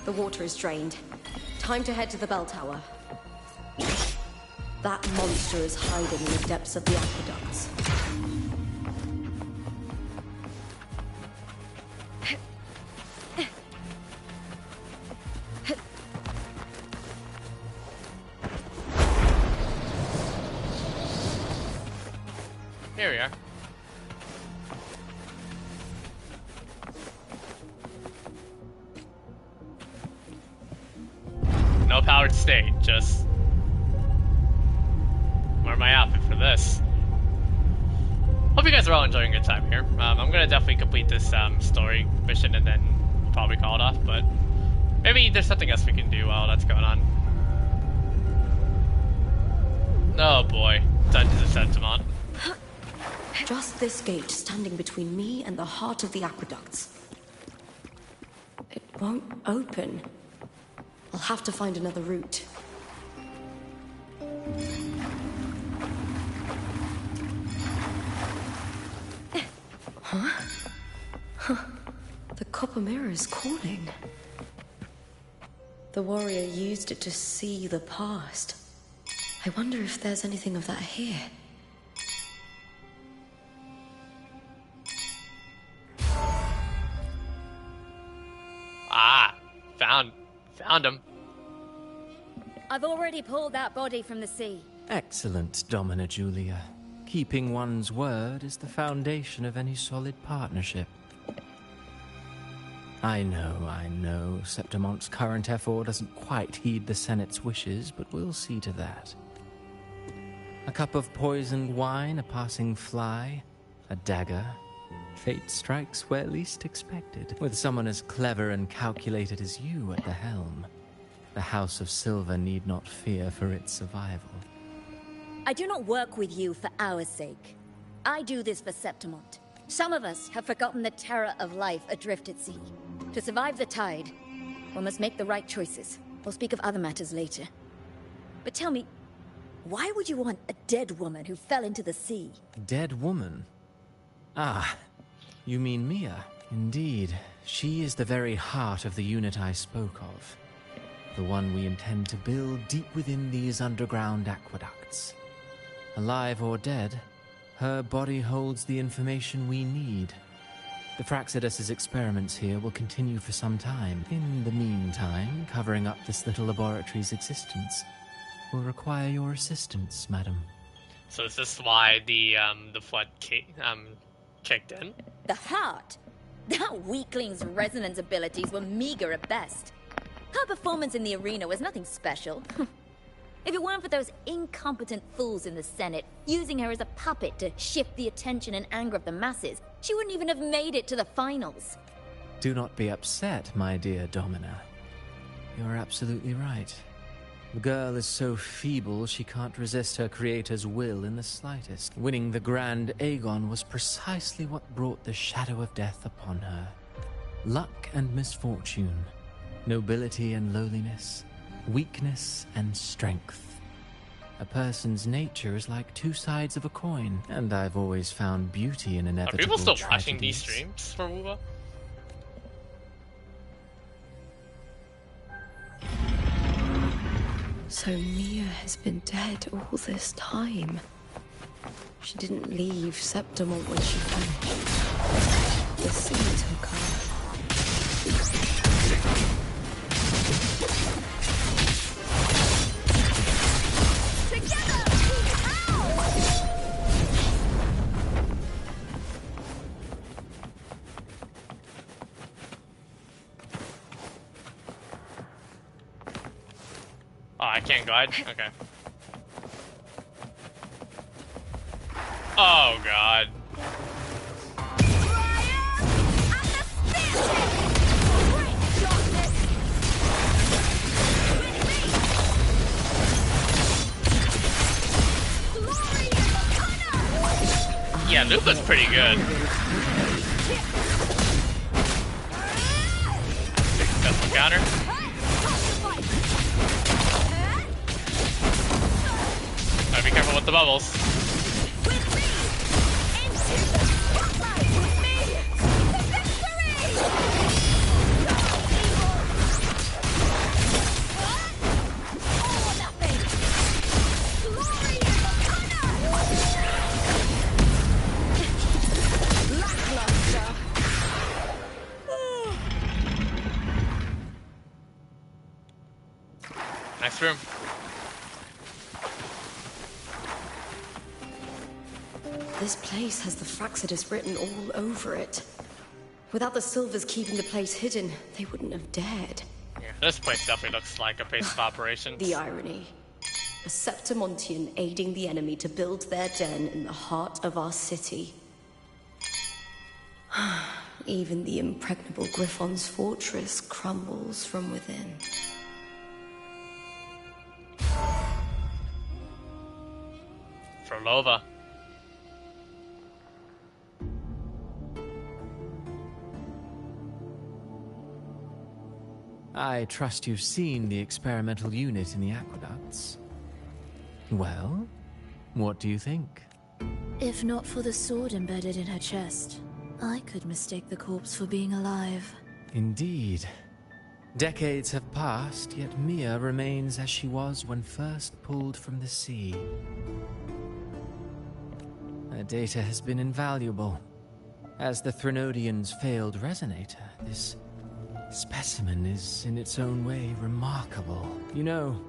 Speaker 6: The water is drained. Time to head to the bell tower. That monster is hiding in the depths of the aqueducts.
Speaker 3: Here we are. No powered state, just wear my outfit for this. Hope you guys are all enjoying your time here. I'm gonna definitely complete this story mission and then probably call it off, but maybe there's something else we can do while that's going on. Oh boy, Dungeons of Septimont.
Speaker 6: Just this gate standing between me and the heart of the aqueducts. It won't open. I'll have to find another route. Huh? The copper mirror is calling. The warrior used it to see the past. I wonder if there's anything of that here.
Speaker 3: Ah, found him.
Speaker 1: I've already pulled that body from the sea.
Speaker 9: Excellent, Domina Julia. Keeping one's word is the foundation of any solid partnership. I know, Septimont's current effort doesn't quite heed the Senate's wishes, but we'll see to that. A cup of poisoned wine, a passing fly, a dagger. Fate strikes where least expected. With someone as clever and calculated as you at the helm, the House of Silver need not fear for its survival.
Speaker 1: I do not work with you for our sake. I do this for Septimont. Some of us have forgotten the terror of life adrift at sea. To survive the tide, one must make the right choices. We'll speak of other matters later. But tell me, why would you want a dead woman who fell into the sea?
Speaker 9: Dead woman? Ah, you mean Mia? Indeed, she is the very heart of the unit I spoke of. The one we intend to build deep within these underground aqueducts. Alive or dead, Her body holds the information we need. The Fraxidus's experiments here will continue for some time. In the meantime, covering up this little laboratory's existence will require your assistance, madam.
Speaker 3: So is this why the flood kicked in?
Speaker 1: The heart? That weakling's resonance abilities were meager at best. Her performance in the arena was nothing special. If it weren't for those incompetent fools in the Senate using her as a puppet to shift the attention and anger of the masses, she wouldn't even have made it to the finals.
Speaker 9: Do not be upset, my dear Domina. You're absolutely right. The girl is so feeble she can't resist her creator's will in the slightest. Winning the Grand Aegon was precisely what brought the shadow of death upon her. Luck and misfortune, nobility and lowliness, weakness and strength. A person's nature is like two sides of a coin, and I've always found beauty in inevitable
Speaker 3: Are people still
Speaker 9: tragedies.
Speaker 3: watching these streams for Wuba?
Speaker 10: So Mia has been dead all this time. She didn't leave Septimont when she finished. The sea took her.
Speaker 3: Oh, I can't glide? Okay. Oh, God. Yeah, Lupa's pretty good. Successful counter. Be careful with the bubbles. Nice room.
Speaker 6: This place has the Fraxidus written all over it. Without the Silvers keeping the place hidden, they wouldn't have dared.
Speaker 3: Yeah, this place definitely looks like a base of operations.
Speaker 6: The irony. A Septimontian aiding the enemy to build their den in the heart of our city. Even the impregnable Griffon's fortress crumbles from within.
Speaker 3: For Lova.
Speaker 9: I trust you've seen the experimental unit in the aqueducts. Well, what do you think?
Speaker 7: If not for the sword embedded in her chest, I could mistake the corpse for being alive.
Speaker 9: Indeed. Decades have passed, yet Mia remains as she was when first pulled from the sea. Her data has been invaluable. As the Threnodian's failed resonator, this specimen is, in its own way, remarkable. You know,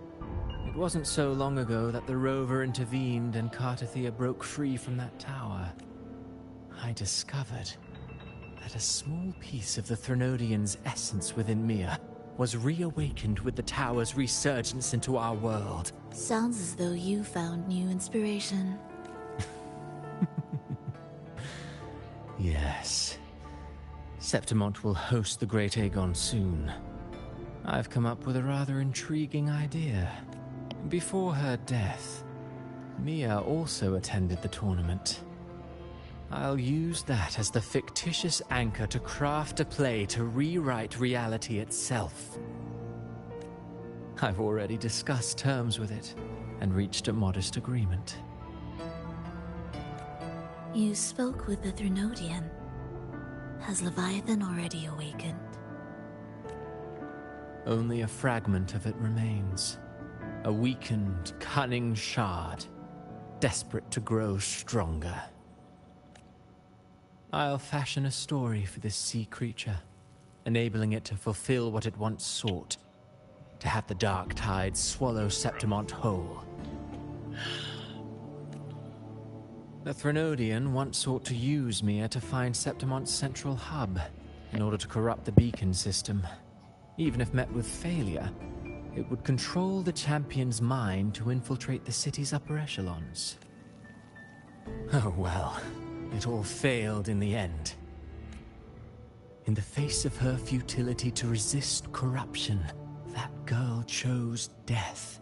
Speaker 9: it wasn't so long ago that the rover intervened and Cartathea broke free from that tower. I discovered that a small piece of the Threnodian's essence within Mia was reawakened with the tower's resurgence into our world.
Speaker 7: Sounds as though you found new inspiration.
Speaker 9: Yes. Septimont will host the Great Aegon soon. I've come up with a rather intriguing idea. Before her death, Mia also attended the tournament. I'll use that as the fictitious anchor to craft a play to rewrite reality itself. I've already discussed terms with it and reached a modest agreement.
Speaker 7: You spoke with the Threnodian. Has Leviathan already awakened?
Speaker 9: Only a fragment of it remains. A weakened, cunning shard, desperate to grow stronger. I'll fashion a story for this sea creature, enabling it to fulfill what it once sought, to have the dark tide swallow Septimont whole. The Threnodian once sought to use Mia to find Septimont's central hub in order to corrupt the beacon system. Even if met with failure, it would control the champion's mind to infiltrate the city's upper echelons. Oh well, it all failed in the end. In the face of her futility to resist corruption, that girl chose death.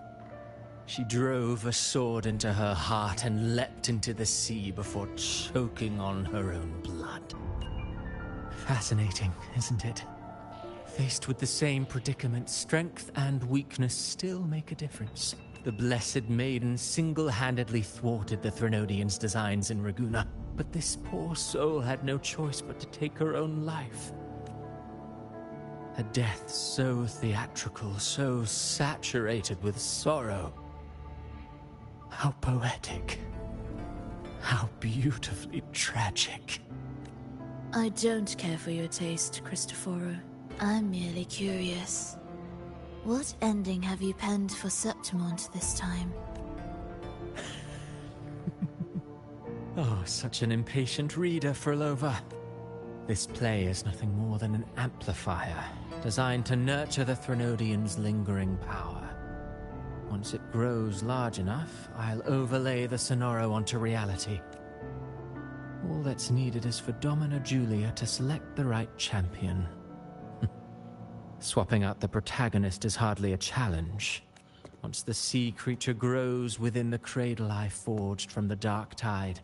Speaker 9: She drove a sword into her heart and leapt into the sea before choking on her own blood. Fascinating, isn't it? Faced with the same predicament, strength and weakness still make a difference. The Blessed Maiden single-handedly thwarted the Threnodians' designs in Raguna, but this poor soul had no choice but to take her own life. A death so theatrical, so saturated with sorrow. How poetic. How beautifully tragic.
Speaker 8: I don't care for your taste, Cristoforo. I'm merely curious. What ending have you penned for Septimont this time?
Speaker 9: Oh, such an impatient reader, Frolova. This play is nothing more than an amplifier, designed to nurture the Threnodian's lingering power. Once it grows large enough, I'll overlay the Sonoro onto reality. All that's needed is for Domina Julia to select the right champion. Swapping out the protagonist is hardly a challenge. Once the sea creature grows within the cradle I forged from the dark tide,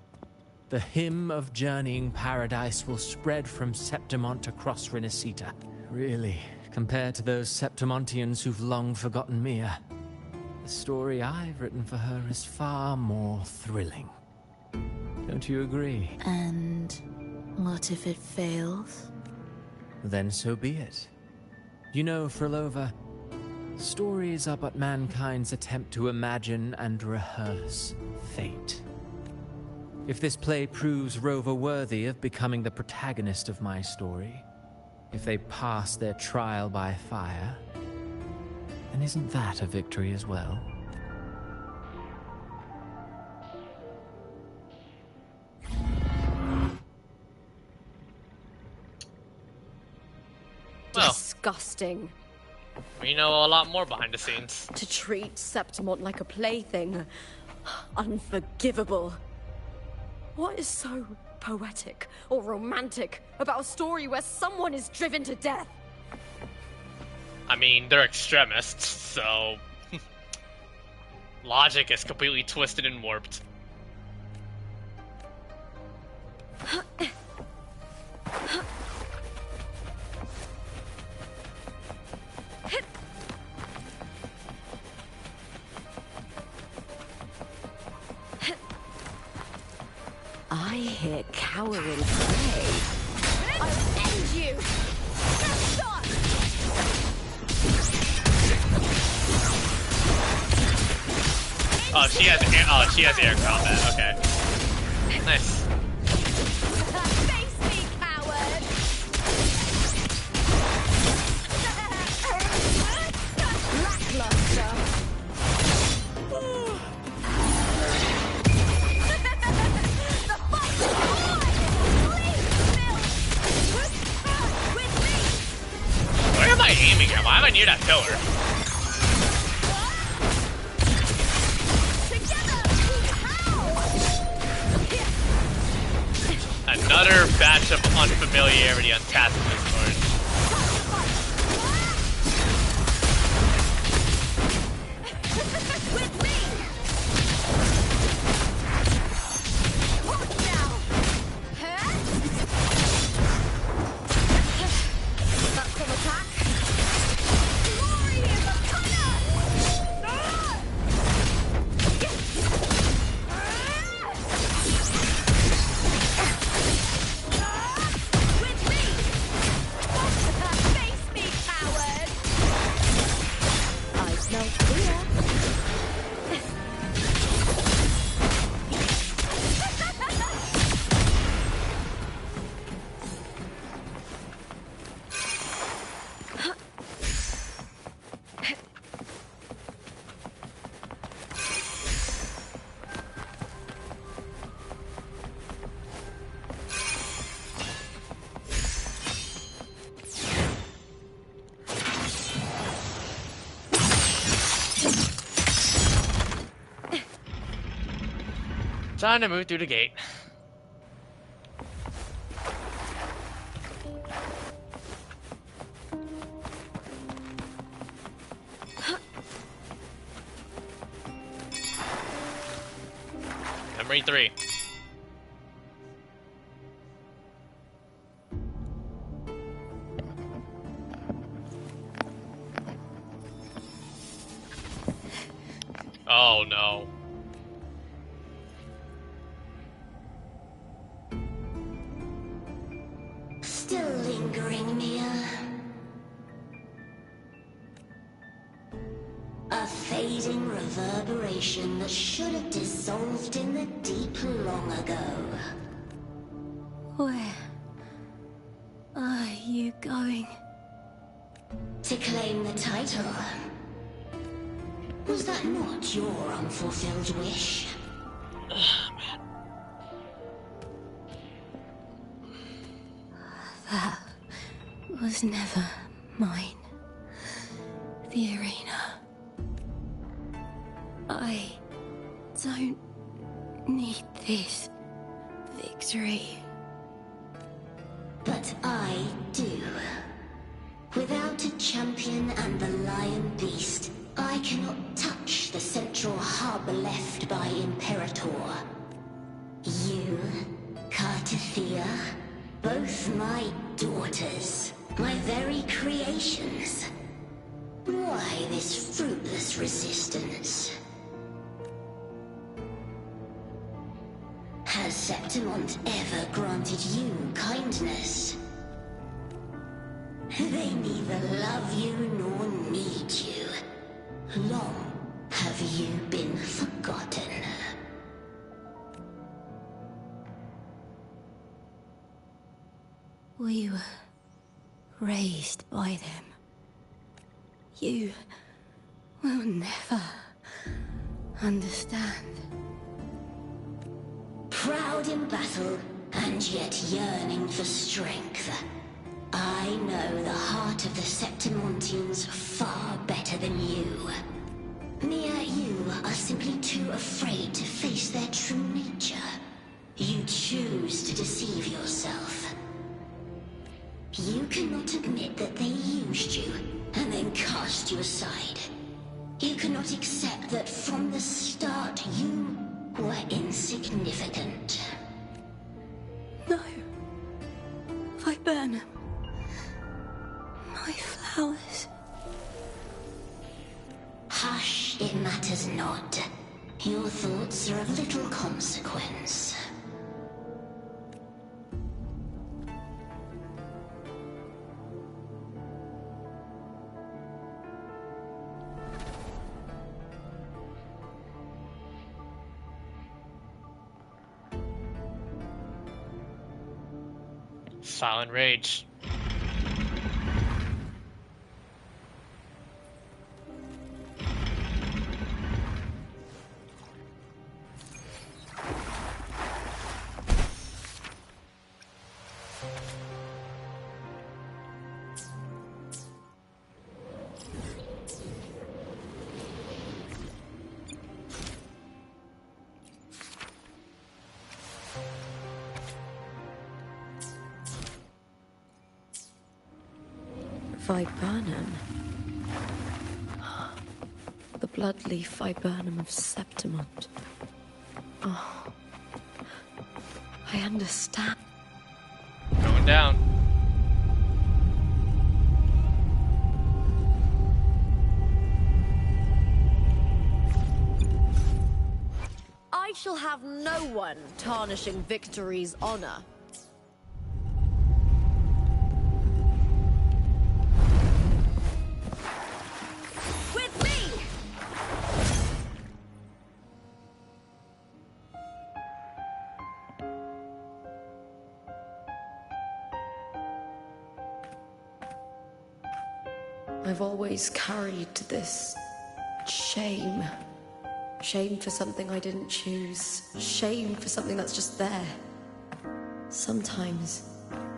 Speaker 9: the hymn of journeying paradise will spread from Septimont across Rinascita. Really, compared to those Septimontians who've long forgotten Mia, the story I've written for her is far more thrilling. Don't you agree?
Speaker 8: And what if it fails?
Speaker 9: Then so be it. You know, Frolova, stories are but mankind's attempt to imagine and rehearse fate. If this play proves Rover worthy of becoming the protagonist of my story, if they pass their trial by fire, then isn't that a victory as well?
Speaker 3: Well,
Speaker 6: Disgusting.
Speaker 3: we know a lot more behind the scenes.
Speaker 6: To treat Septimont like a plaything. Unforgivable. What is so poetic or romantic about a story where someone is driven to death?
Speaker 3: I mean, they're extremists, so logic is completely twisted and warped.
Speaker 6: I hear cowering prey. I'll end you! Stop!
Speaker 3: Oh, she has air combat. Okay, nice.
Speaker 6: Face me, coward! Lackluster. The fight is on! Please, Bill! With me!
Speaker 3: Where am I aiming at? Why am I near that pillar? Another batch of unfamiliarity on task in this board.
Speaker 6: With me! Hold now! That's an attack! Glory in the
Speaker 3: Time to move through the gate. Memory 3. Oh no.
Speaker 11: Still lingering, Mia. A fading reverberation that should have dissolved in the deep long ago.
Speaker 10: Where are you going?
Speaker 11: To claim the title. Was that not your unfulfilled wish?
Speaker 10: That was never mine. The arena. I don't need this victory.
Speaker 11: But I do. Without a champion and the lion beast, I cannot touch the central hub left by Imperator. You, Cartathea, both my daughters, my very creations. Why this fruitless resistance? Has Septimont ever granted you kindness? They neither love you nor need you. Long have you been forgotten.
Speaker 10: We were raised by them. You will never understand.
Speaker 11: Proud in battle, and yet yearning for strength. I know the heart of the Septimontians far better than you. Mia, you are simply too afraid to face their true nature. You choose to deceive yourself. You cannot admit that they used you, and then cast you aside. You cannot accept that from the start you were insignificant.
Speaker 10: No. Viburnum. My flowers.
Speaker 11: Hush, it matters not. Your thoughts are of little consequence.
Speaker 3: Silent Rage.
Speaker 10: Viburnum. The bloodleaf viburnum of Septimont. Oh. I understand.
Speaker 3: Going down.
Speaker 6: I shall have no one tarnishing victory's honor. With me!
Speaker 10: I've always carried this shame. Shame for something I didn't choose. Shame for something that's just there. Sometimes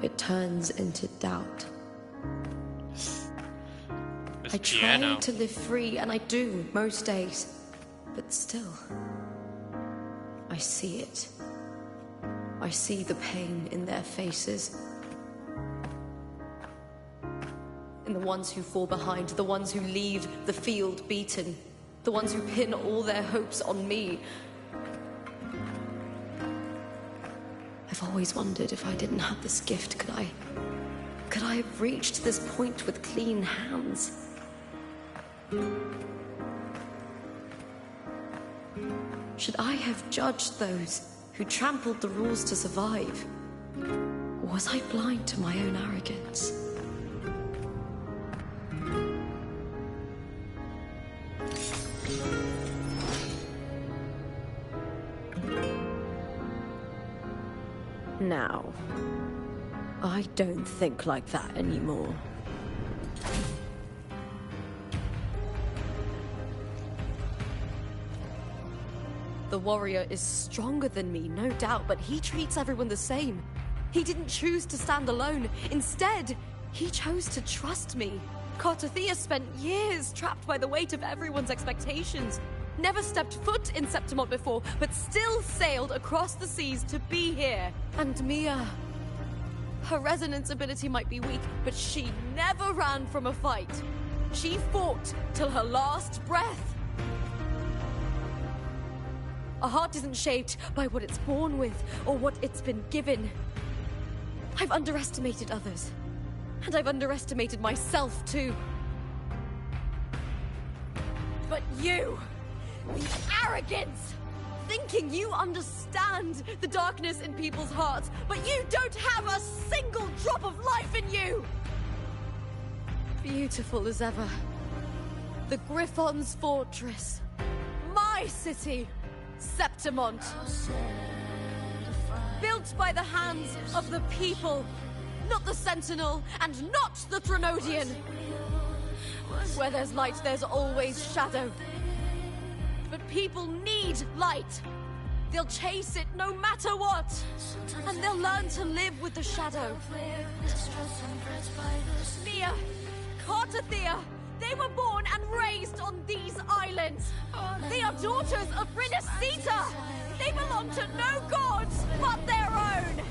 Speaker 10: it turns into doubt.
Speaker 3: This
Speaker 10: I
Speaker 3: piano.
Speaker 10: try to live free, and I do most days. But still, I see it. I see the pain in their faces. In the ones who fall behind, the ones who leave the field beaten, the ones who pin all their hopes on me. I've always wondered if I didn't have this gift, could I have reached this point with clean hands? Should I have judged those who trampled the rules to survive? Or was I blind to my own arrogance? Now, I don't think like that anymore. The warrior is stronger than me, no doubt, but he treats everyone the same. He didn't choose to stand alone. Instead, he chose to trust me. Cartothea spent years trapped by the weight of everyone's expectations. Never stepped foot in Septimont before, but still sailed across the seas to be here. And Mia... her resonance ability might be weak, but she never ran from a fight. She fought till her last breath. A heart isn't shaped by what it's born with, or what it's been given. I've underestimated others. And I've underestimated myself, too. But you... the arrogance! Thinking you understand the darkness in people's hearts, but you don't have a single drop of life in you! Beautiful as ever. The Griffon's fortress. My city, Septimont. Built by the hands of the people, not the Sentinel, and not the Threnodian. Where there's light, there's always shadow. But people need light. They'll chase it no matter what. And they'll learn to live with the shadow. Mia, Cartothea, they were born and raised on these islands. They are daughters of Rinascita. They belong to no gods but their own.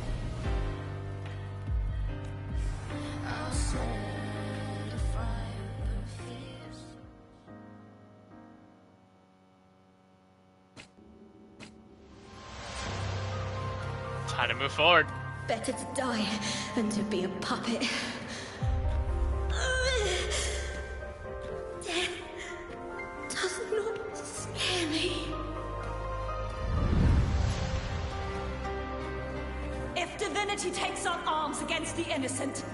Speaker 3: Time to move forward.
Speaker 11: Better to die than to be a puppet. Death does not scare me.
Speaker 12: If divinity takes up arms against the innocent,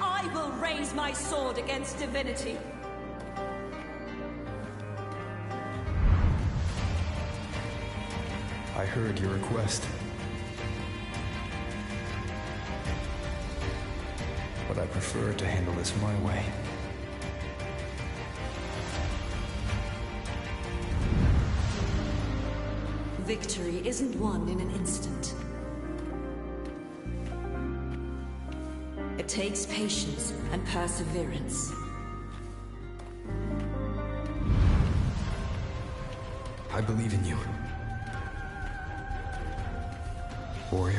Speaker 12: I will raise my sword against divinity.
Speaker 5: I heard your request. But I prefer to handle this my way.
Speaker 2: Victory isn't won in an instant. It takes patience and perseverance.
Speaker 5: I believe in you. Warrior.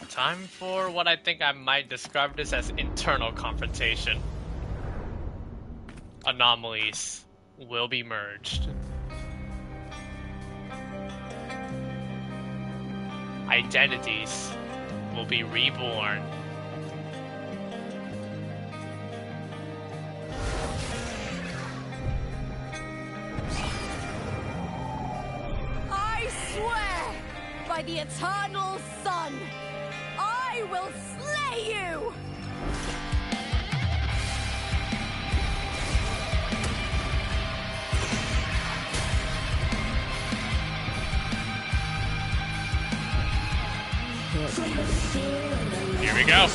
Speaker 3: Time for what I think I might describe this as internal confrontation. Anomalies will be merged. Identities will be reborn.
Speaker 6: I swear by the eternal sun, I will slay you!
Speaker 3: Here we go.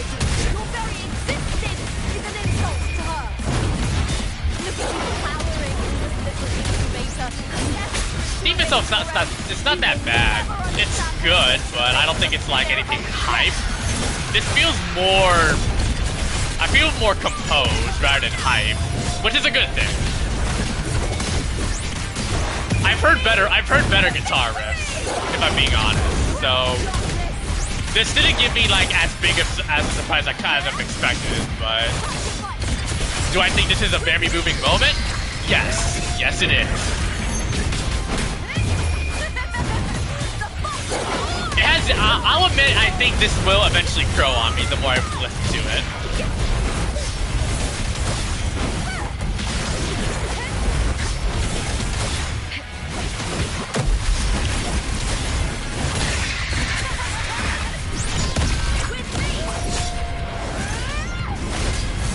Speaker 10: dignity. Your very existence is an insult to her. Look at you cowering in this little incubator.
Speaker 3: Demon Soul's it's not that bad. It's good, but I don't think it's like anything hype. This feels more... I feel more composed rather than hype, which is a good thing. I've heard better guitar riffs, if I'm being honest. So this didn't give me like as big as a surprise I kind of expected, but do I think this is a very moving moment? Yes. Yes, it is. It has. I'll admit, I think this will eventually grow on me the more I listen to it.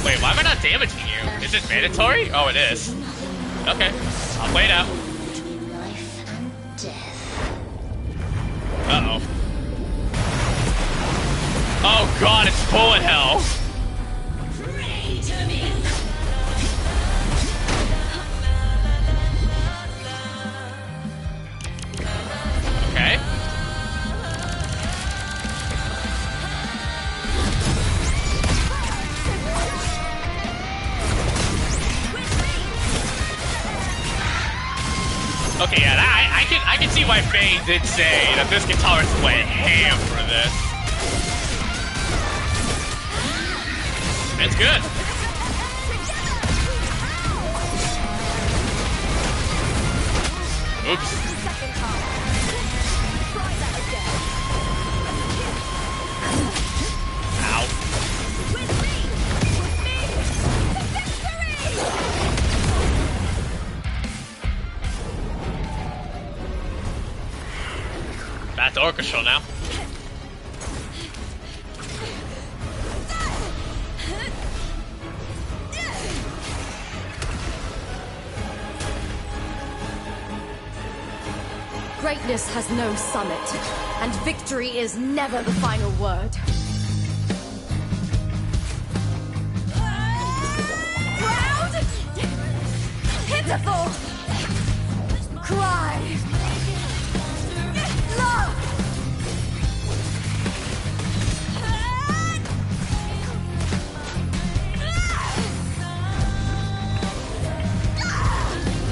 Speaker 3: Wait, why am I not damaging you? Is it mandatory? Oh, it is. Okay, I'll play it out. Uh-oh. Oh god, it's full in hell. Okay. Okay, yeah, I can see why Faye did say that this guitarist went ham for this. It's good. Oops. Ow. Back to orchestral now.
Speaker 10: Greatness has no summit, and victory is never the final word. Proud! Pitiful! Cry! Love!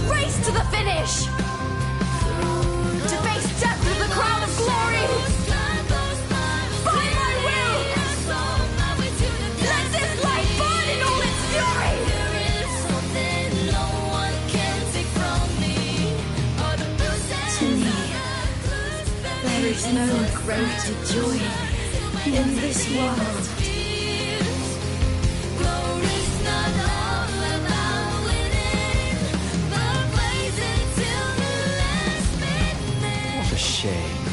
Speaker 10: Race to the finish! To face death with the crown of glory! By my will! Let this light burn in all its fury!
Speaker 8: To me, there is no greater joy in this world.
Speaker 9: What a shame.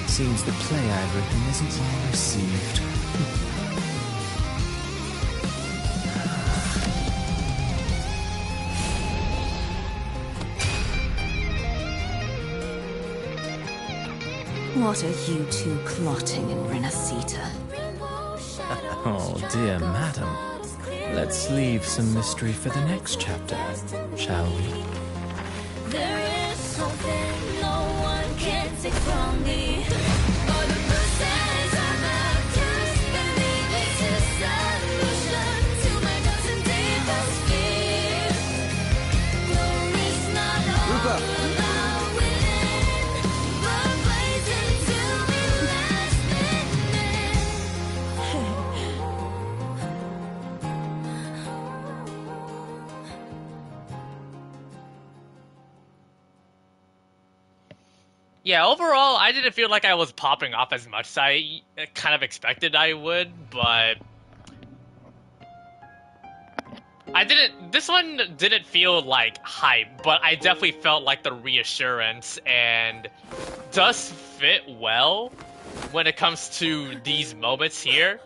Speaker 9: Seems the play I've written isn't well received.
Speaker 2: What are you two plotting in Rinascita?
Speaker 9: Oh, dear madam. Let's leave some mystery for the next chapter, shall we?
Speaker 11: There is something no one can take from me. All the bruises on the curse beneath this is solution to my dozen deepest fears. Glory's not all about winning, but blazing till the last minute.
Speaker 3: Yeah, overall, I didn't feel like I was popping off as much as I kind of expected I would, but this one didn't feel like hype, but I definitely felt like the reassurance and does fit well when it comes to these moments here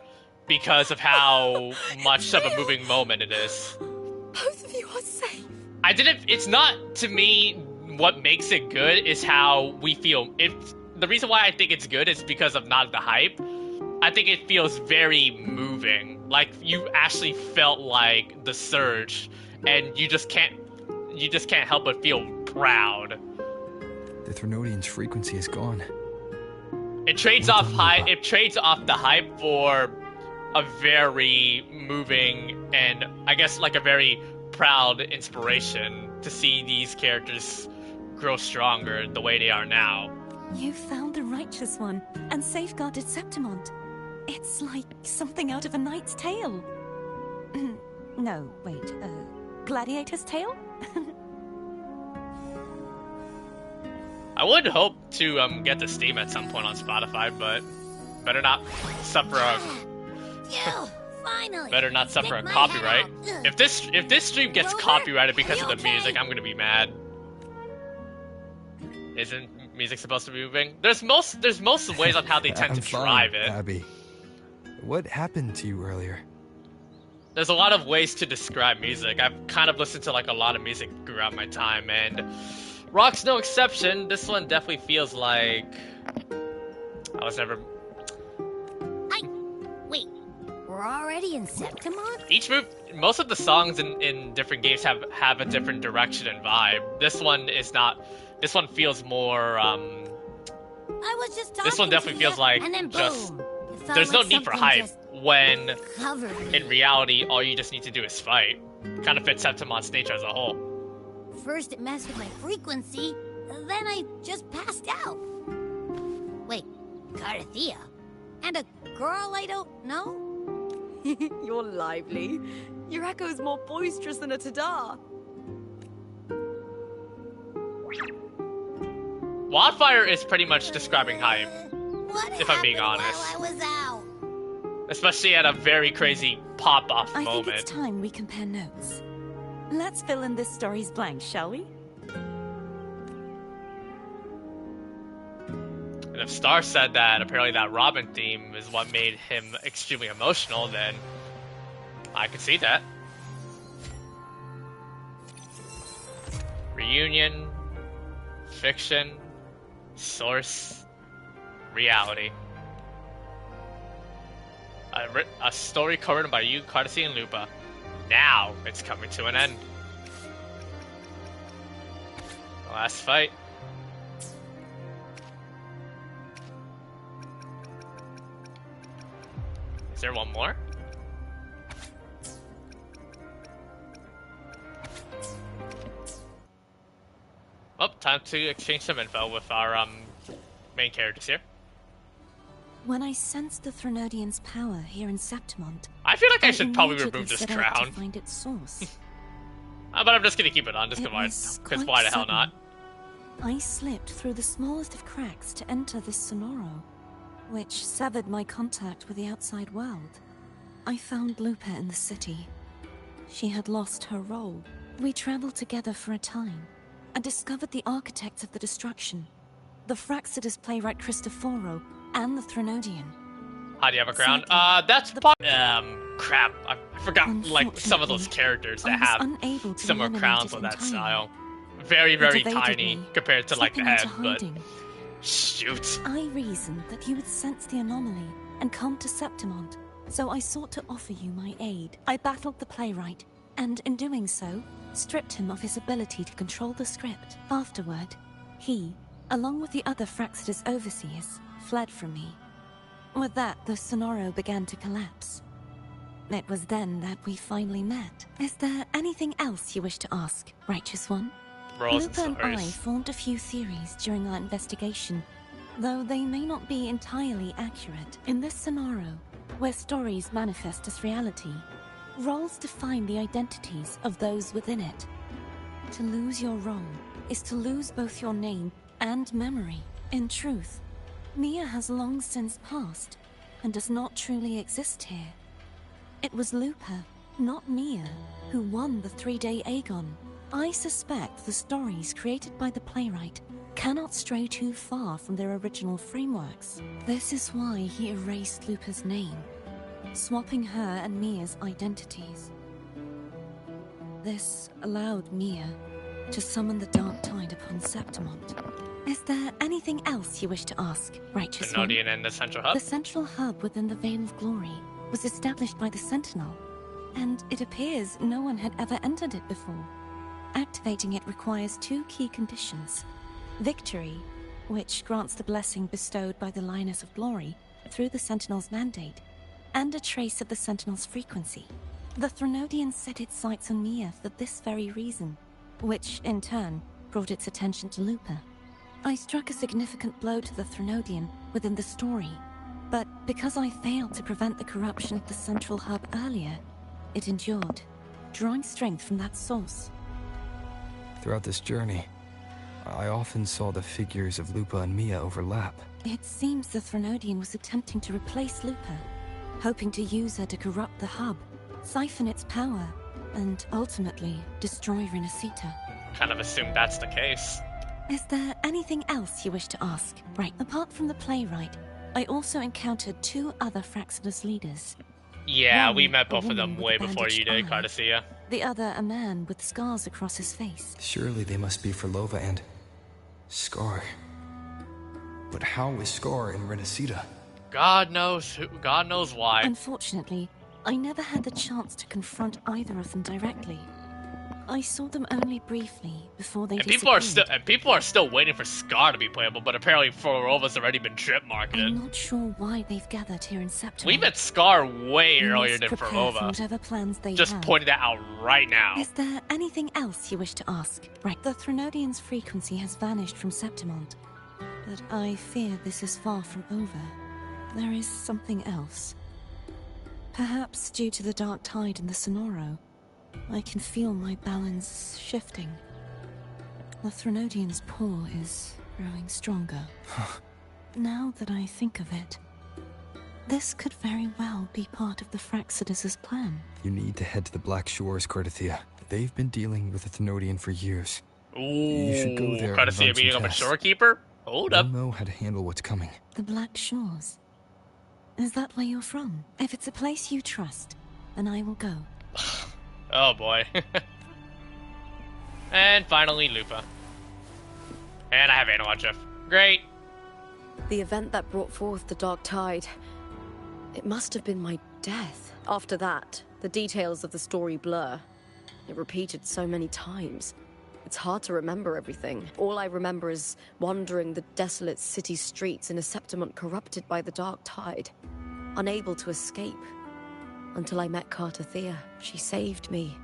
Speaker 3: because of how much of a moving moment it is.
Speaker 10: Both of you are safe.
Speaker 3: It's not, to me, what makes it good is how we feel. The reason why I think it's good is because of not the hype. I think it feels very moving. Like you actually felt like the surge, and you just can't help but feel proud.
Speaker 5: The Threnodian's frequency is gone.
Speaker 3: It trades off the hype for a very moving and I guess like a very proud inspiration to see these characters grow stronger the way they are now.
Speaker 2: You found the Righteous One and safeguarded Septimont. It's like something out of a knight's tale. No, wait, gladiator's tale?
Speaker 3: I would hope to get to Steam at some point on Spotify, but better not suffer a better not suffer a copyright. If this stream gets copyrighted because of the music, I'm gonna be mad. Isn't music supposed to be moving? There's most ways on how they tend to drive it.
Speaker 5: Abby, what happened to you earlier?
Speaker 3: There's a lot of ways to describe music. I've kind of listened to like a lot of music throughout my time, and rock's no exception. This one definitely feels like I was never.
Speaker 1: Wait, we're already in Septimont?
Speaker 3: Most of the songs in different games have a different direction and vibe. This one is not. This one feels more.
Speaker 1: I was just talking
Speaker 3: this one definitely feels like
Speaker 1: and then
Speaker 3: just.
Speaker 1: boom.
Speaker 3: There's no need for hype when
Speaker 1: Covered.
Speaker 3: in reality all you just need to do is fight. Kind of fits Septimont's nature as a whole.
Speaker 1: First it messed with my frequency, then I just passed out. Wait, Carthea? And a girl I don't know?
Speaker 10: You're lively. Your echo's more boisterous than a Tadar.
Speaker 3: Wildfire is pretty much describing hype, if I'm being honest.
Speaker 1: While I was out?
Speaker 3: Especially at a very crazy pop-off moment.
Speaker 2: I think it's time we compare notes. Let's fill in this story's blanks, shall we?
Speaker 3: And if Star said that apparently that Robin theme is what made him extremely emotional, then I could see that. Reunion, fiction, source, reality. A story co-written by you, Cartesy, and Lupa. Now it's coming to an end. Last fight. Is there one more? Oh, time to exchange some info with our main characters here.
Speaker 2: When I sensed the Threnodian's power here in Septimont,
Speaker 3: I feel like I should probably remove this
Speaker 2: set out
Speaker 3: crown.
Speaker 2: to find its source.
Speaker 3: But I'm just gonna keep it on, just because why the hell not?
Speaker 2: I slipped through the smallest of cracks to enter this Sonoro, which severed my contact with the outside world. I found Lupa in the city. She had lost her role. We traveled together for a time, and discovered the architects of the destruction, the Fraxidus playwright Cristoforo, and the Threnodian.
Speaker 3: How do you have a crown? That's crap. I forgot like some of those characters that have similar crowns of that style. Very, very tiny compared to like the head, but shoot.
Speaker 2: I reasoned that you would sense the anomaly and come to Septimont, so I sought to offer you my aid. I battled the playwright, and in doing so, stripped him of his ability to control the script. Afterward, he, along with the other Fraxidus overseers, fled from me. With that, the Sonoro began to collapse. It was then that we finally met. Is there anything else you wish to ask, Righteous One? Lupa and I formed a few theories during our investigation, though they may not be entirely accurate. In this Sonoro, where stories manifest as reality, roles define the identities of those within it. To lose your role is to lose both your name and memory. In truth, Mia has long since passed, and does not truly exist here. It was Lupa, not Mia, who won the 3-day Aegon. I suspect the stories created by the playwright cannot stray too far from their original frameworks. This is why he erased Lupa's name, swapping her and Mia's identities. This allowed Mia to summon the dark tide upon Septimont. Is there anything else you wish to ask, righteous one?
Speaker 3: Thenodian and the central hub?
Speaker 2: The central hub within the Veil of Glory was established by the Sentinel, and it appears no one had ever entered it before. Activating it requires 2 key conditions. Victory, which grants the blessing bestowed by the Lioness of Glory through the Sentinel's mandate, and a trace of the Sentinel's frequency. The Threnodian set its sights on Mia for this very reason, which, in turn, brought its attention to Lupa. I struck a significant blow to the Threnodian within the story, but because I failed to prevent the corruption of the central hub earlier, it endured, drawing strength from that source.
Speaker 5: Throughout this journey, I often saw the figures of Lupa and Mia overlap.
Speaker 2: It seems the Threnodian was attempting to replace Lupa, hoping to use her to corrupt the hub, siphon its power, and ultimately destroy Rinascita.
Speaker 3: Kind of assume that's the case.
Speaker 2: Is there anything else you wish to ask? Right. Apart from the playwright, I also encountered 2 other Fraxidus leaders.
Speaker 3: Yeah,
Speaker 2: One,
Speaker 3: we met
Speaker 2: a
Speaker 3: both of
Speaker 2: woman
Speaker 3: them
Speaker 2: with
Speaker 3: way
Speaker 2: a
Speaker 3: before you did,
Speaker 2: bandaged
Speaker 3: Cardacia.
Speaker 2: The other a man with scars across his face.
Speaker 5: Surely they must be Lova and Scar. But how is Scar in Rinascita?
Speaker 3: God knows why.
Speaker 2: Unfortunately, I never had the chance to confront either of them directly. I saw them only briefly before they disappeared.
Speaker 3: People are still waiting for Scar to be playable, but apparently Florova's already been trip marketed.
Speaker 2: I'm not sure why they've gathered here in Septimont.
Speaker 3: We met Scar way earlier than
Speaker 2: Florova. Whatever plans they
Speaker 3: Just
Speaker 2: have.
Speaker 3: pointed that out right now.
Speaker 2: Is there anything else you wish to ask? Right. The Threnodian's frequency has vanished from Septimont, but I fear this is far from over. There is something else. Perhaps due to the dark tide in the Sonoro, I can feel my balance shifting. The Threnodian's pull is growing stronger. Now that I think of it, this could very well be part of the Fraxidus' plan.
Speaker 5: You need to head to the Black Shores, Cardacia. They've been dealing with the Thenodian for years.
Speaker 3: Ooh,
Speaker 5: you should go there.
Speaker 3: Cardacia being a shorekeeper? Hold up.
Speaker 5: You'll know how to handle what's coming.
Speaker 2: The Black Shores. Is that where you're from? If it's a place you trust, then I will go.
Speaker 3: Oh boy. And finally, Lupa. And I have Analog Jeff. Great.
Speaker 10: The event that brought forth the dark tide. It must have been my death. After that, the details of the story blur. It repeated so many times. It's hard to remember everything. All I remember is wandering the desolate city streets in a Septimont corrupted by the dark tide, unable to escape. Until I met Cardacia. She saved me.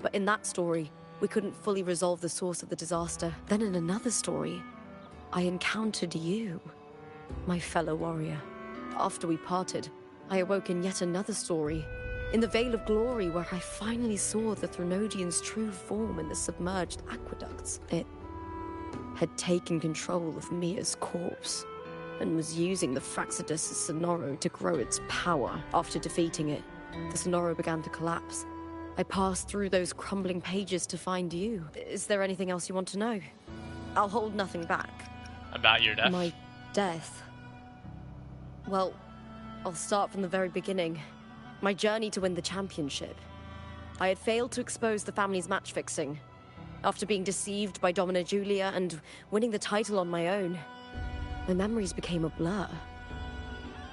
Speaker 10: But in that story, we couldn't fully resolve the source of the disaster. Then in another story, I encountered you, my fellow warrior. After we parted, I awoke in yet another story, in the Veil of Glory, where I finally saw the Threnodian's true form in the submerged aqueducts. It had taken control of Mia's corpse, and was using the Fraxidus' Sonoro to grow its power. After defeating it, the Sonoro began to collapse. I passed through those crumbling pages to find you. Is there anything else you want to know? I'll hold nothing back.
Speaker 3: About your death?
Speaker 10: My death? Well, I'll start from the very beginning. My journey to win the championship. I had failed to expose the family's match fixing. After being deceived by Domina Julia and winning the title on my own, my memories became a blur.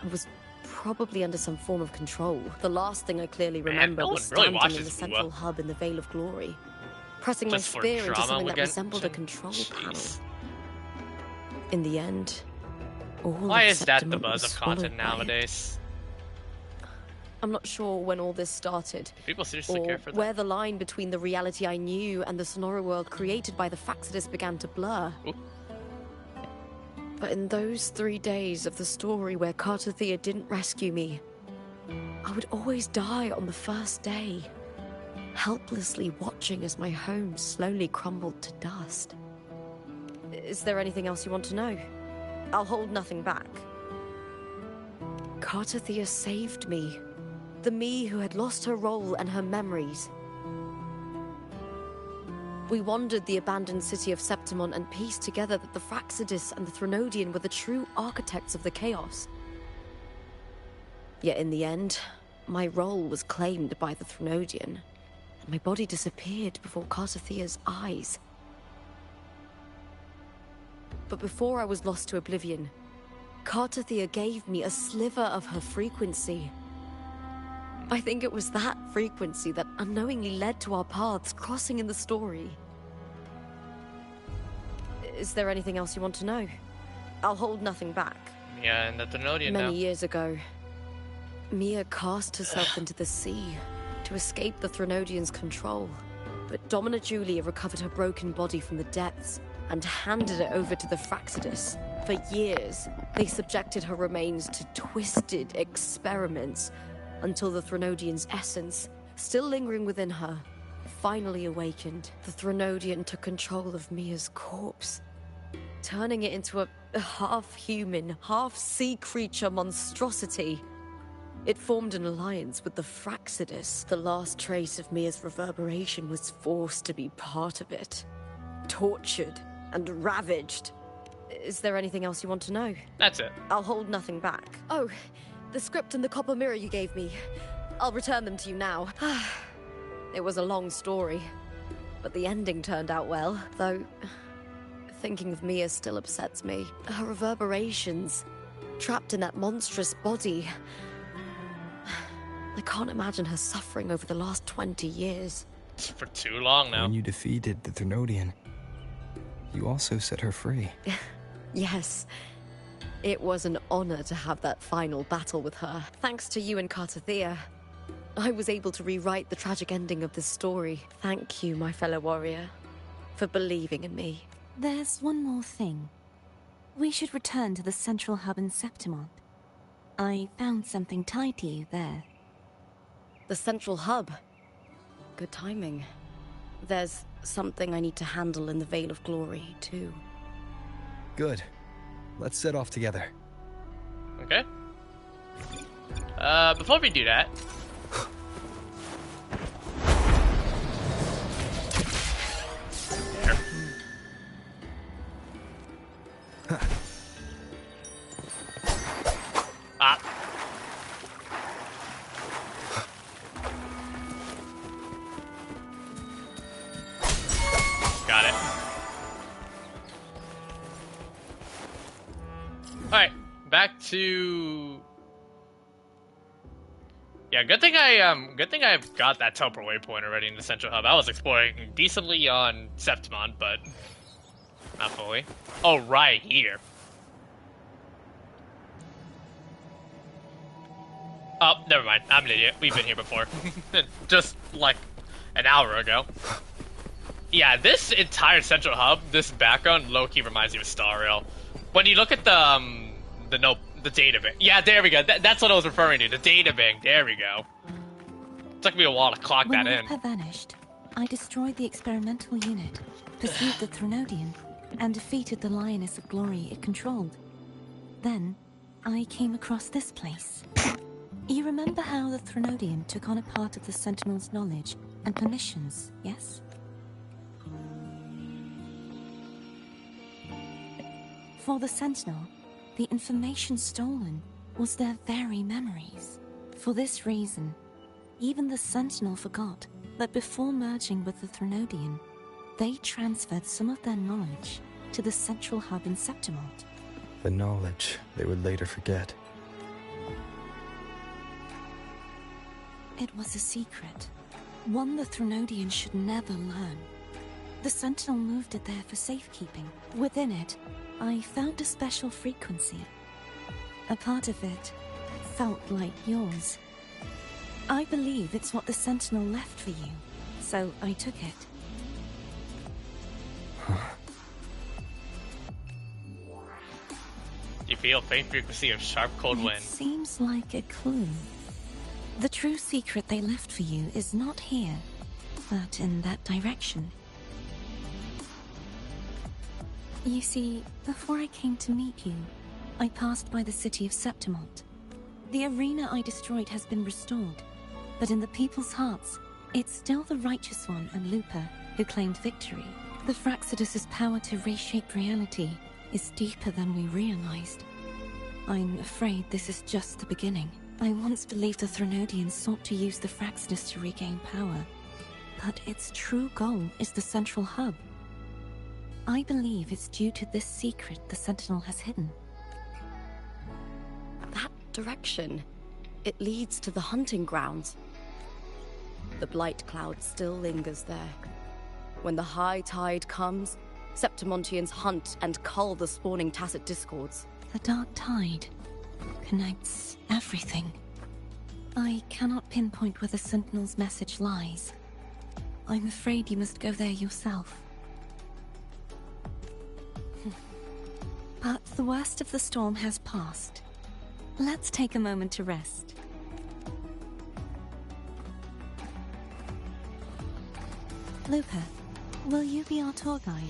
Speaker 10: I was probably under some form of control. The last thing I clearly remember was standing in the central hub in the Veil of Glory, pressing my spear into something that resembled a control panel. In the end,
Speaker 3: why is that the buzz of content nowadays?
Speaker 10: I'm not sure when all this started,
Speaker 3: People seriously
Speaker 10: or
Speaker 3: care for that?
Speaker 10: where the line between the reality I knew and the Sonoro world created by the Fraxidus began to blur.
Speaker 3: Ooh.
Speaker 10: But in those 3 days of the story where Cardacia didn't rescue me, I would always die on the first day, helplessly watching as my home slowly crumbled to dust. Is there anything else you want to know? I'll hold nothing back. Cardacia saved me. The me who had lost her role and her memories. We wandered the abandoned city of Septimont and pieced together that the Fraxidus and the Threnodian were the true architects of the chaos. Yet in the end, my role was claimed by the Threnodian, and my body disappeared before Cardacia's eyes.
Speaker 6: But before I was lost to oblivion, Cartathea gave me a sliver of her frequency. I think it was that frequency that unknowingly led to our paths crossing in the story. Is there anything else you want to know? I'll hold nothing back.
Speaker 3: Yeah, and the Threnodian now.
Speaker 6: Many years ago, Mia cast herself into the sea to escape the Threnodians' control. But Domina Julia recovered her broken body from the depths and handed it over to the Fraxidus. For years, they subjected her remains to twisted experiments until the Threnodian's essence, still lingering within her, finally awakened. The Threnodian took control of Mia's corpse, turning it into a half-human, half-sea creature monstrosity. It formed an alliance with the Fraxidus. The last trace of Mia's reverberation was forced to be part of it. Tortured and ravaged. Is there anything else you want to know?
Speaker 3: That's it.
Speaker 6: I'll hold nothing back. Oh, the script and the copper mirror you gave me. I'll return them to you now. It was a long story, but the ending turned out well, though thinking of Mia still upsets me. Her reverberations, trapped in that monstrous body. I can't imagine her suffering over the last 20 years.
Speaker 3: For too long now.
Speaker 5: When you defeated the Threnodian, you also set her free.
Speaker 6: Yes. It was an honor to have that final battle with her. Thanks to you and Cartathea, I was able to rewrite the tragic ending of this story. Thank you, my fellow warrior, for believing in me.
Speaker 7: There's one more thing. We should return to the central hub in Septimont. I found something tied to you there.
Speaker 6: The central hub? Good timing. There's something I need to handle in the Veil of Glory, too.
Speaker 5: Good. Let's set off together.
Speaker 3: Okay. Before we do that... There. Ah. Got it. Alright, back to... Yeah, good thing I've got that teleport waypoint already in the central hub. I was exploring decently on Septimont, but not fully. Oh, right here. Oh, never mind. I'm an idiot. We've been here before. Just like an hour ago. Yeah, this entire central hub, this background, low-key reminds me of Star Rail. When you look at the data bank. Yeah, there we go. That's what I was referring to. The data bank. There we go. It took me a while to clock that in.
Speaker 7: When Lupa vanished, I destroyed the experimental unit, pursued the Threnodian, and defeated the Lioness of Glory it controlled. Then, I came across this place. You remember how the Threnodian took on a part of the Sentinel's knowledge and permissions, yes? For the Sentinel, the information stolen was their very memories. For this reason, even the Sentinel forgot that before merging with the Threnodian, they transferred some of their knowledge to the central hub in Septimont.
Speaker 5: The knowledge they would later forget.
Speaker 7: It was a secret, one the Threnodian should never learn. The Sentinel moved it there for safekeeping. Within it, I found a special frequency. A part of it felt like yours. I believe it's what the Sentinel left for you, so I took it.
Speaker 3: You feel faint frequency of sharp cold wind.
Speaker 7: It seems like a clue. The true secret they left for you is not here, but in that direction. You see, before I came to meet you, I passed by the city of Septimont. The arena I destroyed has been restored, but in the people's hearts, it's still the Righteous One and Lupa who claimed victory. The Fraxidus' power to reshape reality is deeper than we realized. I'm afraid this is just the beginning. I once believed the Threnodians sought to use the Fraxidus to regain power, but its true goal is the central hub.
Speaker 2: I believe it's due to this secret the Sentinel has hidden.
Speaker 6: That direction, it leads to the hunting grounds. The blight cloud still lingers there. When the high tide comes, Septimontians hunt and cull the spawning Tacit Discords.
Speaker 2: The dark tide connects everything. I cannot pinpoint where the Sentinel's message lies. I'm afraid you must go there yourself. But the worst of the storm has passed. Let's take a moment to rest. Lupa, will you be our tour guide?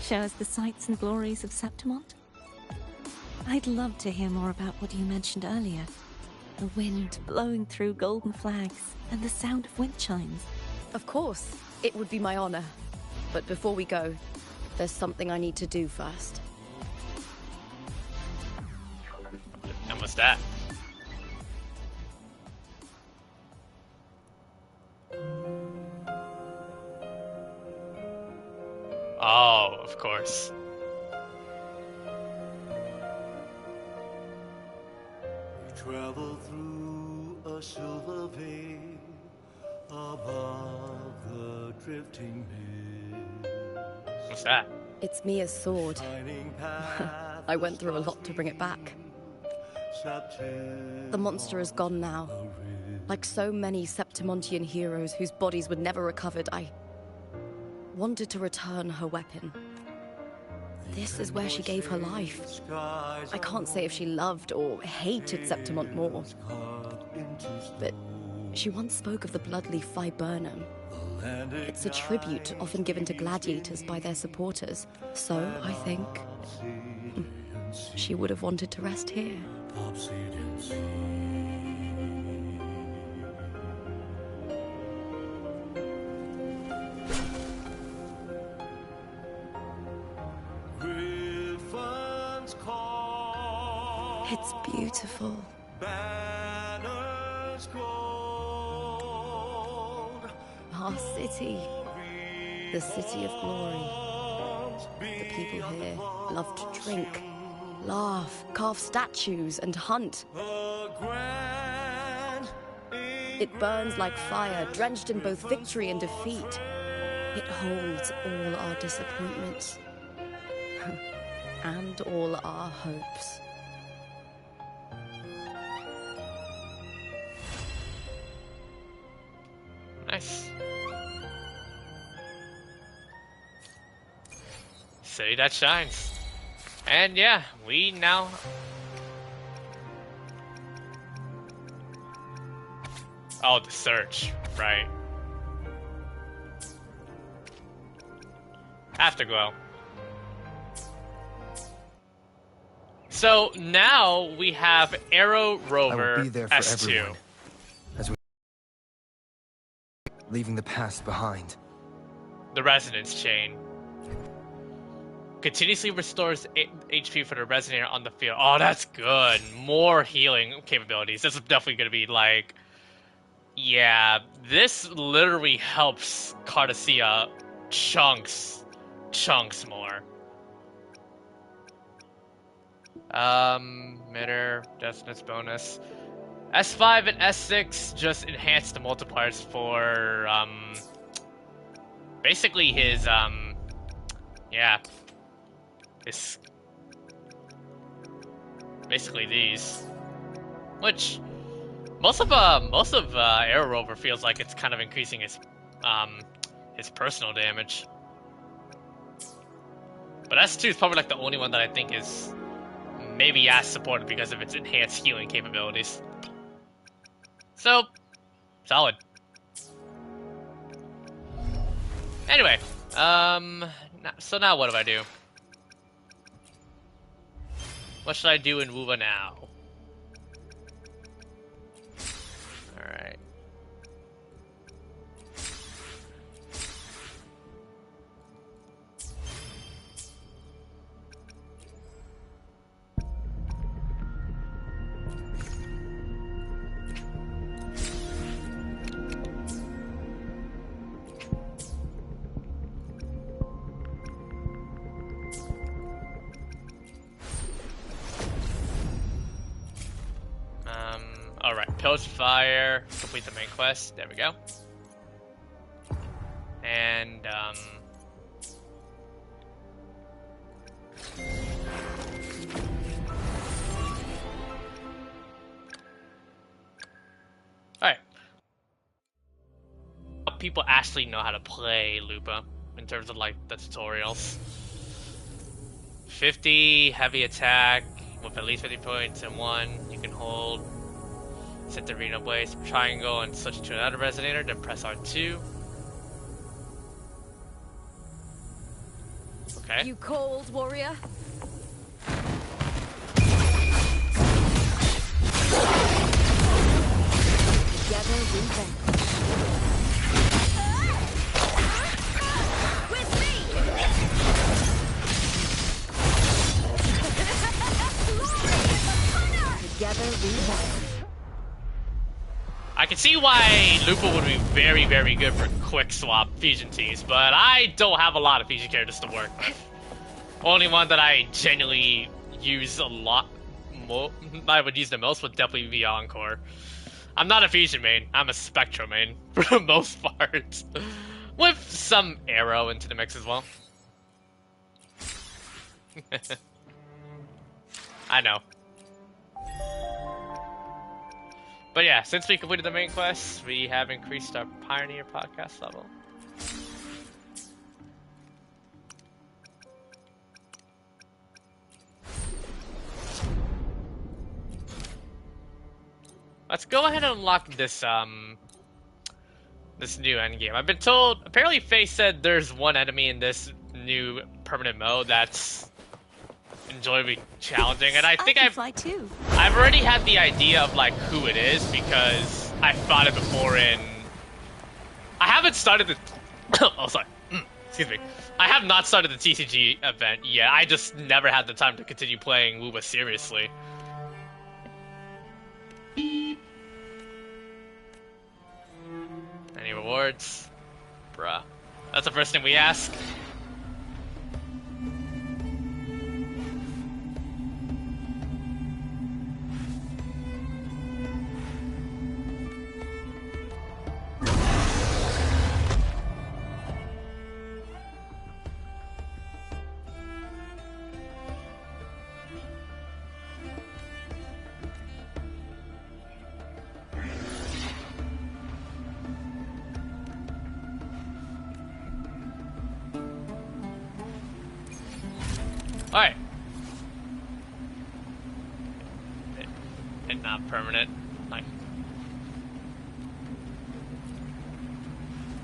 Speaker 2: Show us the sights and glories of Septimont? I'd love to hear more about what you mentioned earlier. The wind blowing through golden flags and the sound of wind chimes.
Speaker 6: Of course, it would be my honor. But before we go, there's something I need to do first.
Speaker 3: And what's that? Oh, of course.
Speaker 13: We travel through a silver veil above the drifting mist.
Speaker 3: What's that?
Speaker 6: It's Mia's sword. I went through a lot to bring it back. The monster is gone now. Like so many Septimontian heroes whose bodies were never recovered, I wanted to return her weapon. This is where she gave her life. I can't say if she loved or hated Septimont more. But she once spoke of the bloodleaf viburnum. It's a tribute often given to gladiators by their supporters. So, I think, she would have wanted to rest here. It's beautiful. Our city. The city of glory. The people here love to drink, laugh, carve statues, and hunt. It burns like fire, drenched in both victory and defeat. It holds all our disappointments. And all our hopes.
Speaker 3: Nice. City that shines. And yeah, we now... Oh, the search, right. Afterglow. So now we have Arrow Rover
Speaker 5: I will be there for
Speaker 3: S2.
Speaker 5: everyone, as we leaving the past behind.
Speaker 3: The Resonance Chain. Continuously restores HP for the Resonator on the field. Oh, that's good. More healing capabilities. This is definitely going to be like... Yeah, this literally helps Cardassia chunks more. Mitter, Deathsmith's bonus. S5 and S6 just enhance the multipliers for, basically his, basically these. Which, most of Arrow Rover feels like it's kind of increasing his personal damage. But S2 is probably like the only one that I think is maybe as supported because of its enhanced healing capabilities. So, solid. Anyway, so now what do I do? What should I do in Wuva now? Alright. Pillars of Fire, complete the main quest. There we go. And alright. People actually know how to play Lupa in terms of like the tutorials. 50 heavy attack with at least 50 points in one. You can hold, set the arena blaze, triangle, and switch to another resonator. Then press R2. Okay.
Speaker 10: You cold, warrior? Together we win. With me! Together we win.
Speaker 3: I can see why Lupa would be very, very good for quick swap fusion teas, but I don't have a lot of fusion characters to work with. Only one that I genuinely use a lot more, I would use the most would definitely be Encore. I'm not a fusion main, I'm a Spectro main for the most part. With some Arrow into the mix as well. I know. But yeah, since we completed the main quest, we have increased our Pioneer podcast level. Let's go ahead and unlock this this new endgame. I've been told, apparently Faye said there's one enemy in this new permanent mode that's enjoyably challenging, and I think I've already had the idea of like who it is because I fought it before in. I haven't started the. Oh, sorry. Excuse me. I have not started the TCG event yet. I just never had the time to continue playing Lupa seriously. Any rewards? Bruh. That's the first thing we ask. Alright. And not permanent. Like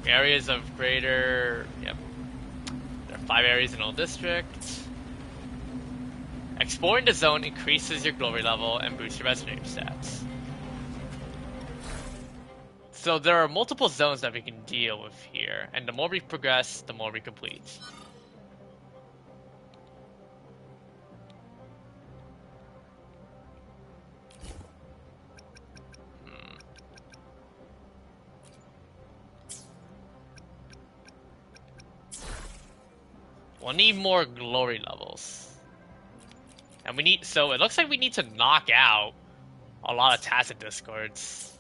Speaker 3: areas of greater. Yep. There are 5 areas in all districts. Exploring the zone increases your glory level and boosts your resonator stats. So there are multiple zones that we can deal with here, and the more we progress, the more we complete. We'll need more glory levels. And we need, so it looks like we need to knock out a lot of tacit discords.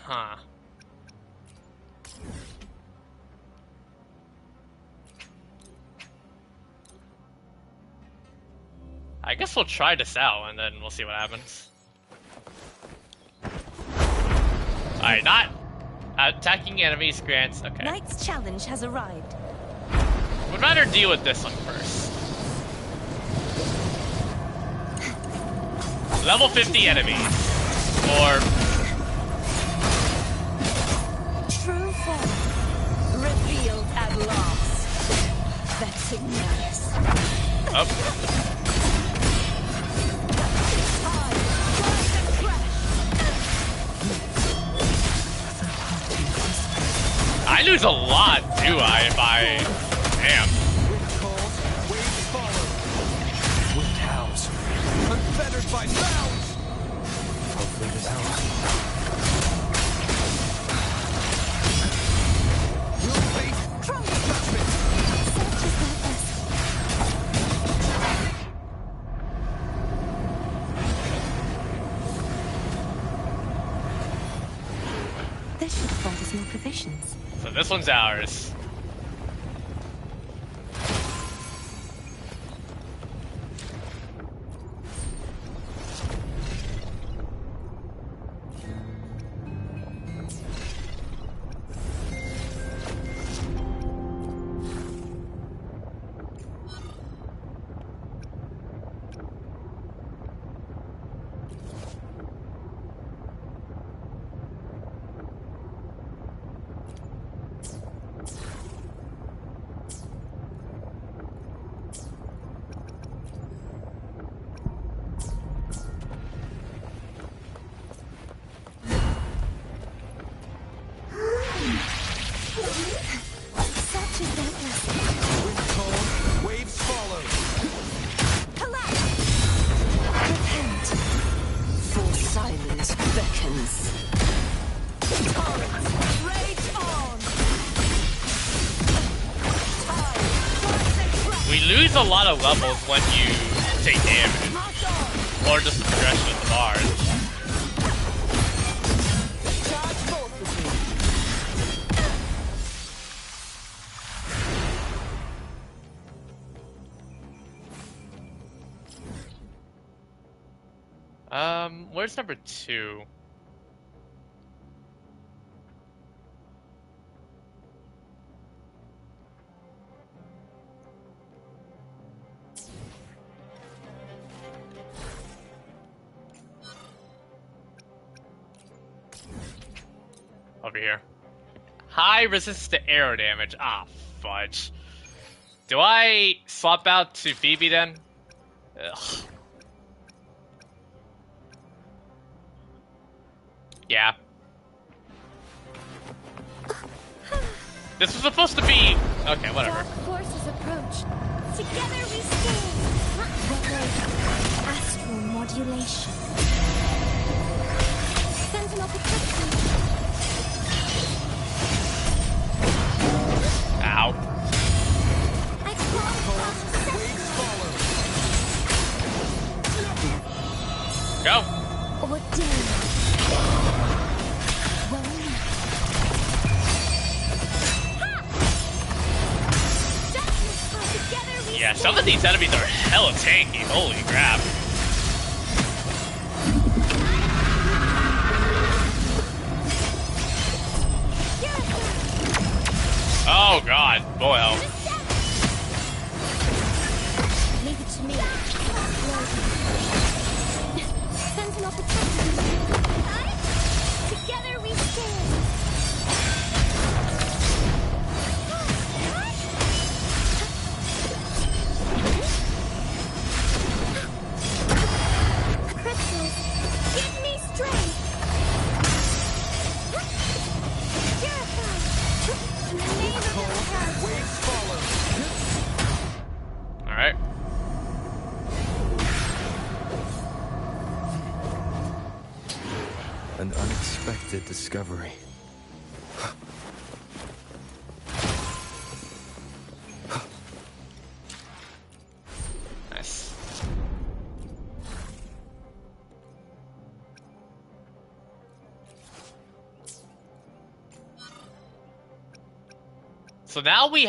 Speaker 3: Huh. I guess we'll try this out and then we'll see what happens. Alright, not attacking enemies grants. Okay.
Speaker 14: Knight's challenge has arrived.
Speaker 3: Would rather deal with this one first. Level 50 enemies. Or
Speaker 14: true form revealed at last. Veterinarius.
Speaker 3: Oh. I lose a lot, do I, if I am.
Speaker 4: Wind calls, waves follow. Wind howls, unfettered by sounds. Hopefully this helps.
Speaker 14: suspicions.
Speaker 3: So this one's ours. A lot of levels when you take damage, or just the progression of the bars. Where's number 2? Over here. High resistance to arrow damage. Ah, fudge. Do I swap out to Phoebe then? Ugh. Yeah. This was supposed to be... Okay, whatever.
Speaker 15: Dark forces approach. Together we stand. Astral modulation. Sentinel protection.
Speaker 3: Ow. Go. Yeah, some of these enemies are hella tanky. Holy crap. Oh god, boy, oh.
Speaker 15: Leave it to me. Sentinel protection. Together we stand. Crystals, give me strength. Purify. In the name of the waves follow.
Speaker 3: All right.
Speaker 5: An unexpected discovery.
Speaker 3: Nice. So now we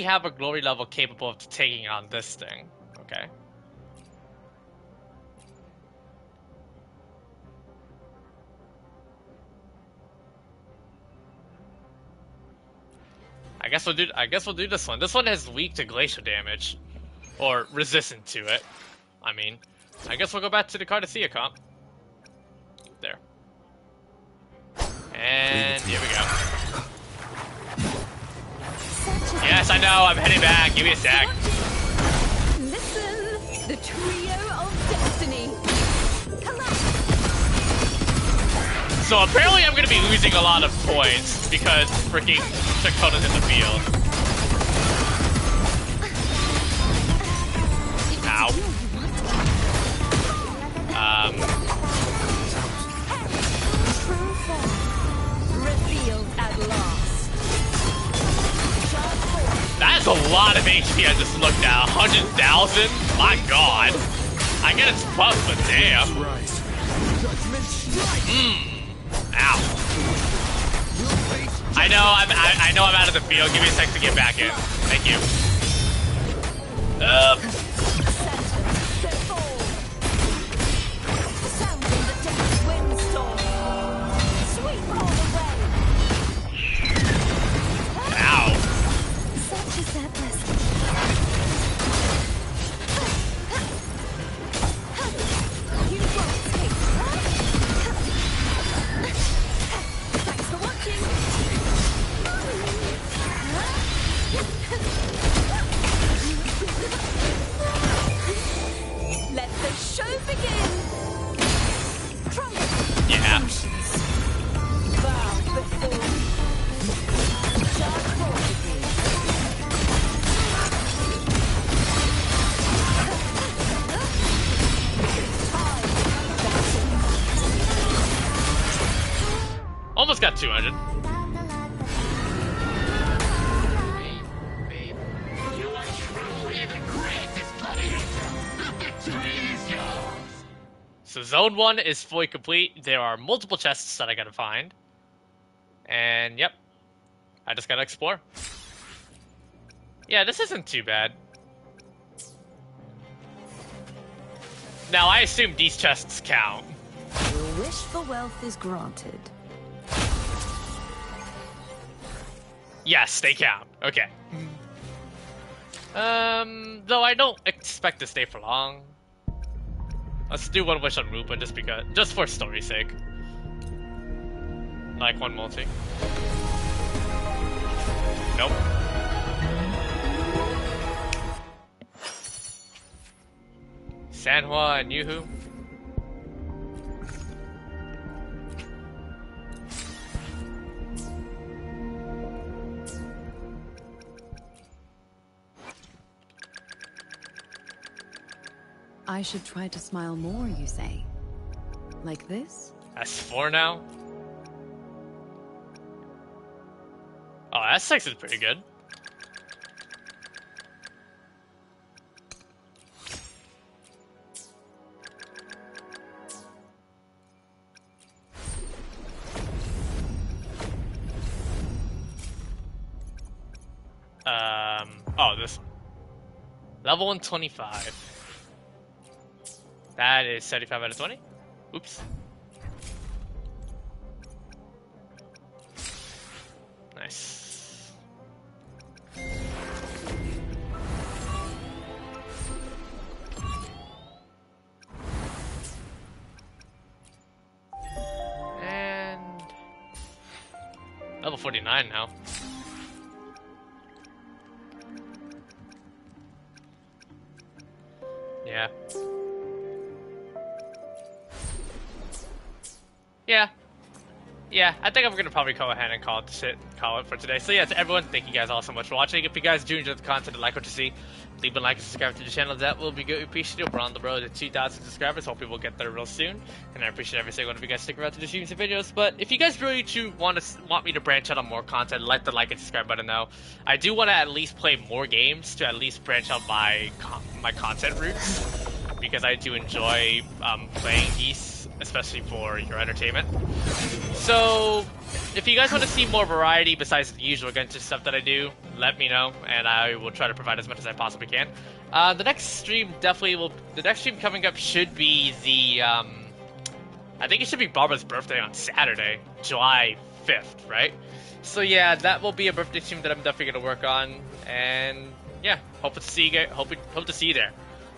Speaker 3: have a glory level capable of taking on this thing. Okay. I guess we'll do this one. This one is weak to glacial damage, or resistant to it. I mean, I guess we'll go back to the Cardathea comp. There. And here we go. Yes, I know. I'm heading back. Give me a sec.
Speaker 15: Listen, the trio of destiny.
Speaker 3: So apparently I'm gonna be losing a lot of points because freaking Shakona's in the field. Ow.
Speaker 15: Revealed at last.
Speaker 3: That's a lot of HP I just looked at. 100,000? My god. I get its buff, but damn. Ow. I know I'm out of the field. Give me a sec to get back in. Thank you. Ow.
Speaker 15: Such a sadness. You won't escape. Thanks for watching. Let the show begin.
Speaker 3: Yeah.
Speaker 15: Bow before me. Charge forward.
Speaker 3: Almost got 200. So zone 1 is fully complete. There are multiple chests that I gotta find. And yep, I just gotta explore. Yeah, this isn't too bad. Now I assume these chests count.
Speaker 2: Your wish for wealth is granted.
Speaker 3: Yes, they count. Okay. Though I don't expect to stay for long. Let's do one wish on Lupa just for story's sake. Like one multi. Nope. Sanhua and Yuhu.
Speaker 2: I should try to smile more, you say? Like this?
Speaker 3: S4 now? Oh, S6 is pretty good. Oh, this one. Level 125. That is 75 out of 20. Oops. Nice. And level 49 now. Yeah. Yeah, I think I'm gonna probably go ahead and call it for today. So yeah, to everyone, thank you guys all so much for watching. If you guys do enjoy the content and like what you see, leave a like and subscribe to the channel. That will be good. We appreciate it. We're on the road to 2,000 subscribers. Hopefully we'll get there real soon. And I appreciate every single one of you guys sticking around to the streams and videos. But if you guys really do want me to branch out on more content, let the like and subscribe button know. I do want to at least play more games to at least branch out my content routes, because I do enjoy playing these, especially for your entertainment. So if you guys want to see more variety besides the usual Genshin stuff that I do, let me know, and I will try to provide as much as I possibly can. The next stream the next stream coming up should be the, I think it should be Barbara's birthday on Saturday, July 5th, right? So yeah, that will be a birthday stream that I'm definitely going to work on, and yeah, hope to see you there.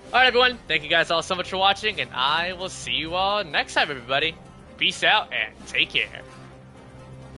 Speaker 3: Alright everyone, thank you guys all so much for watching, and I will see you all next time, everybody. Peace out, and take care.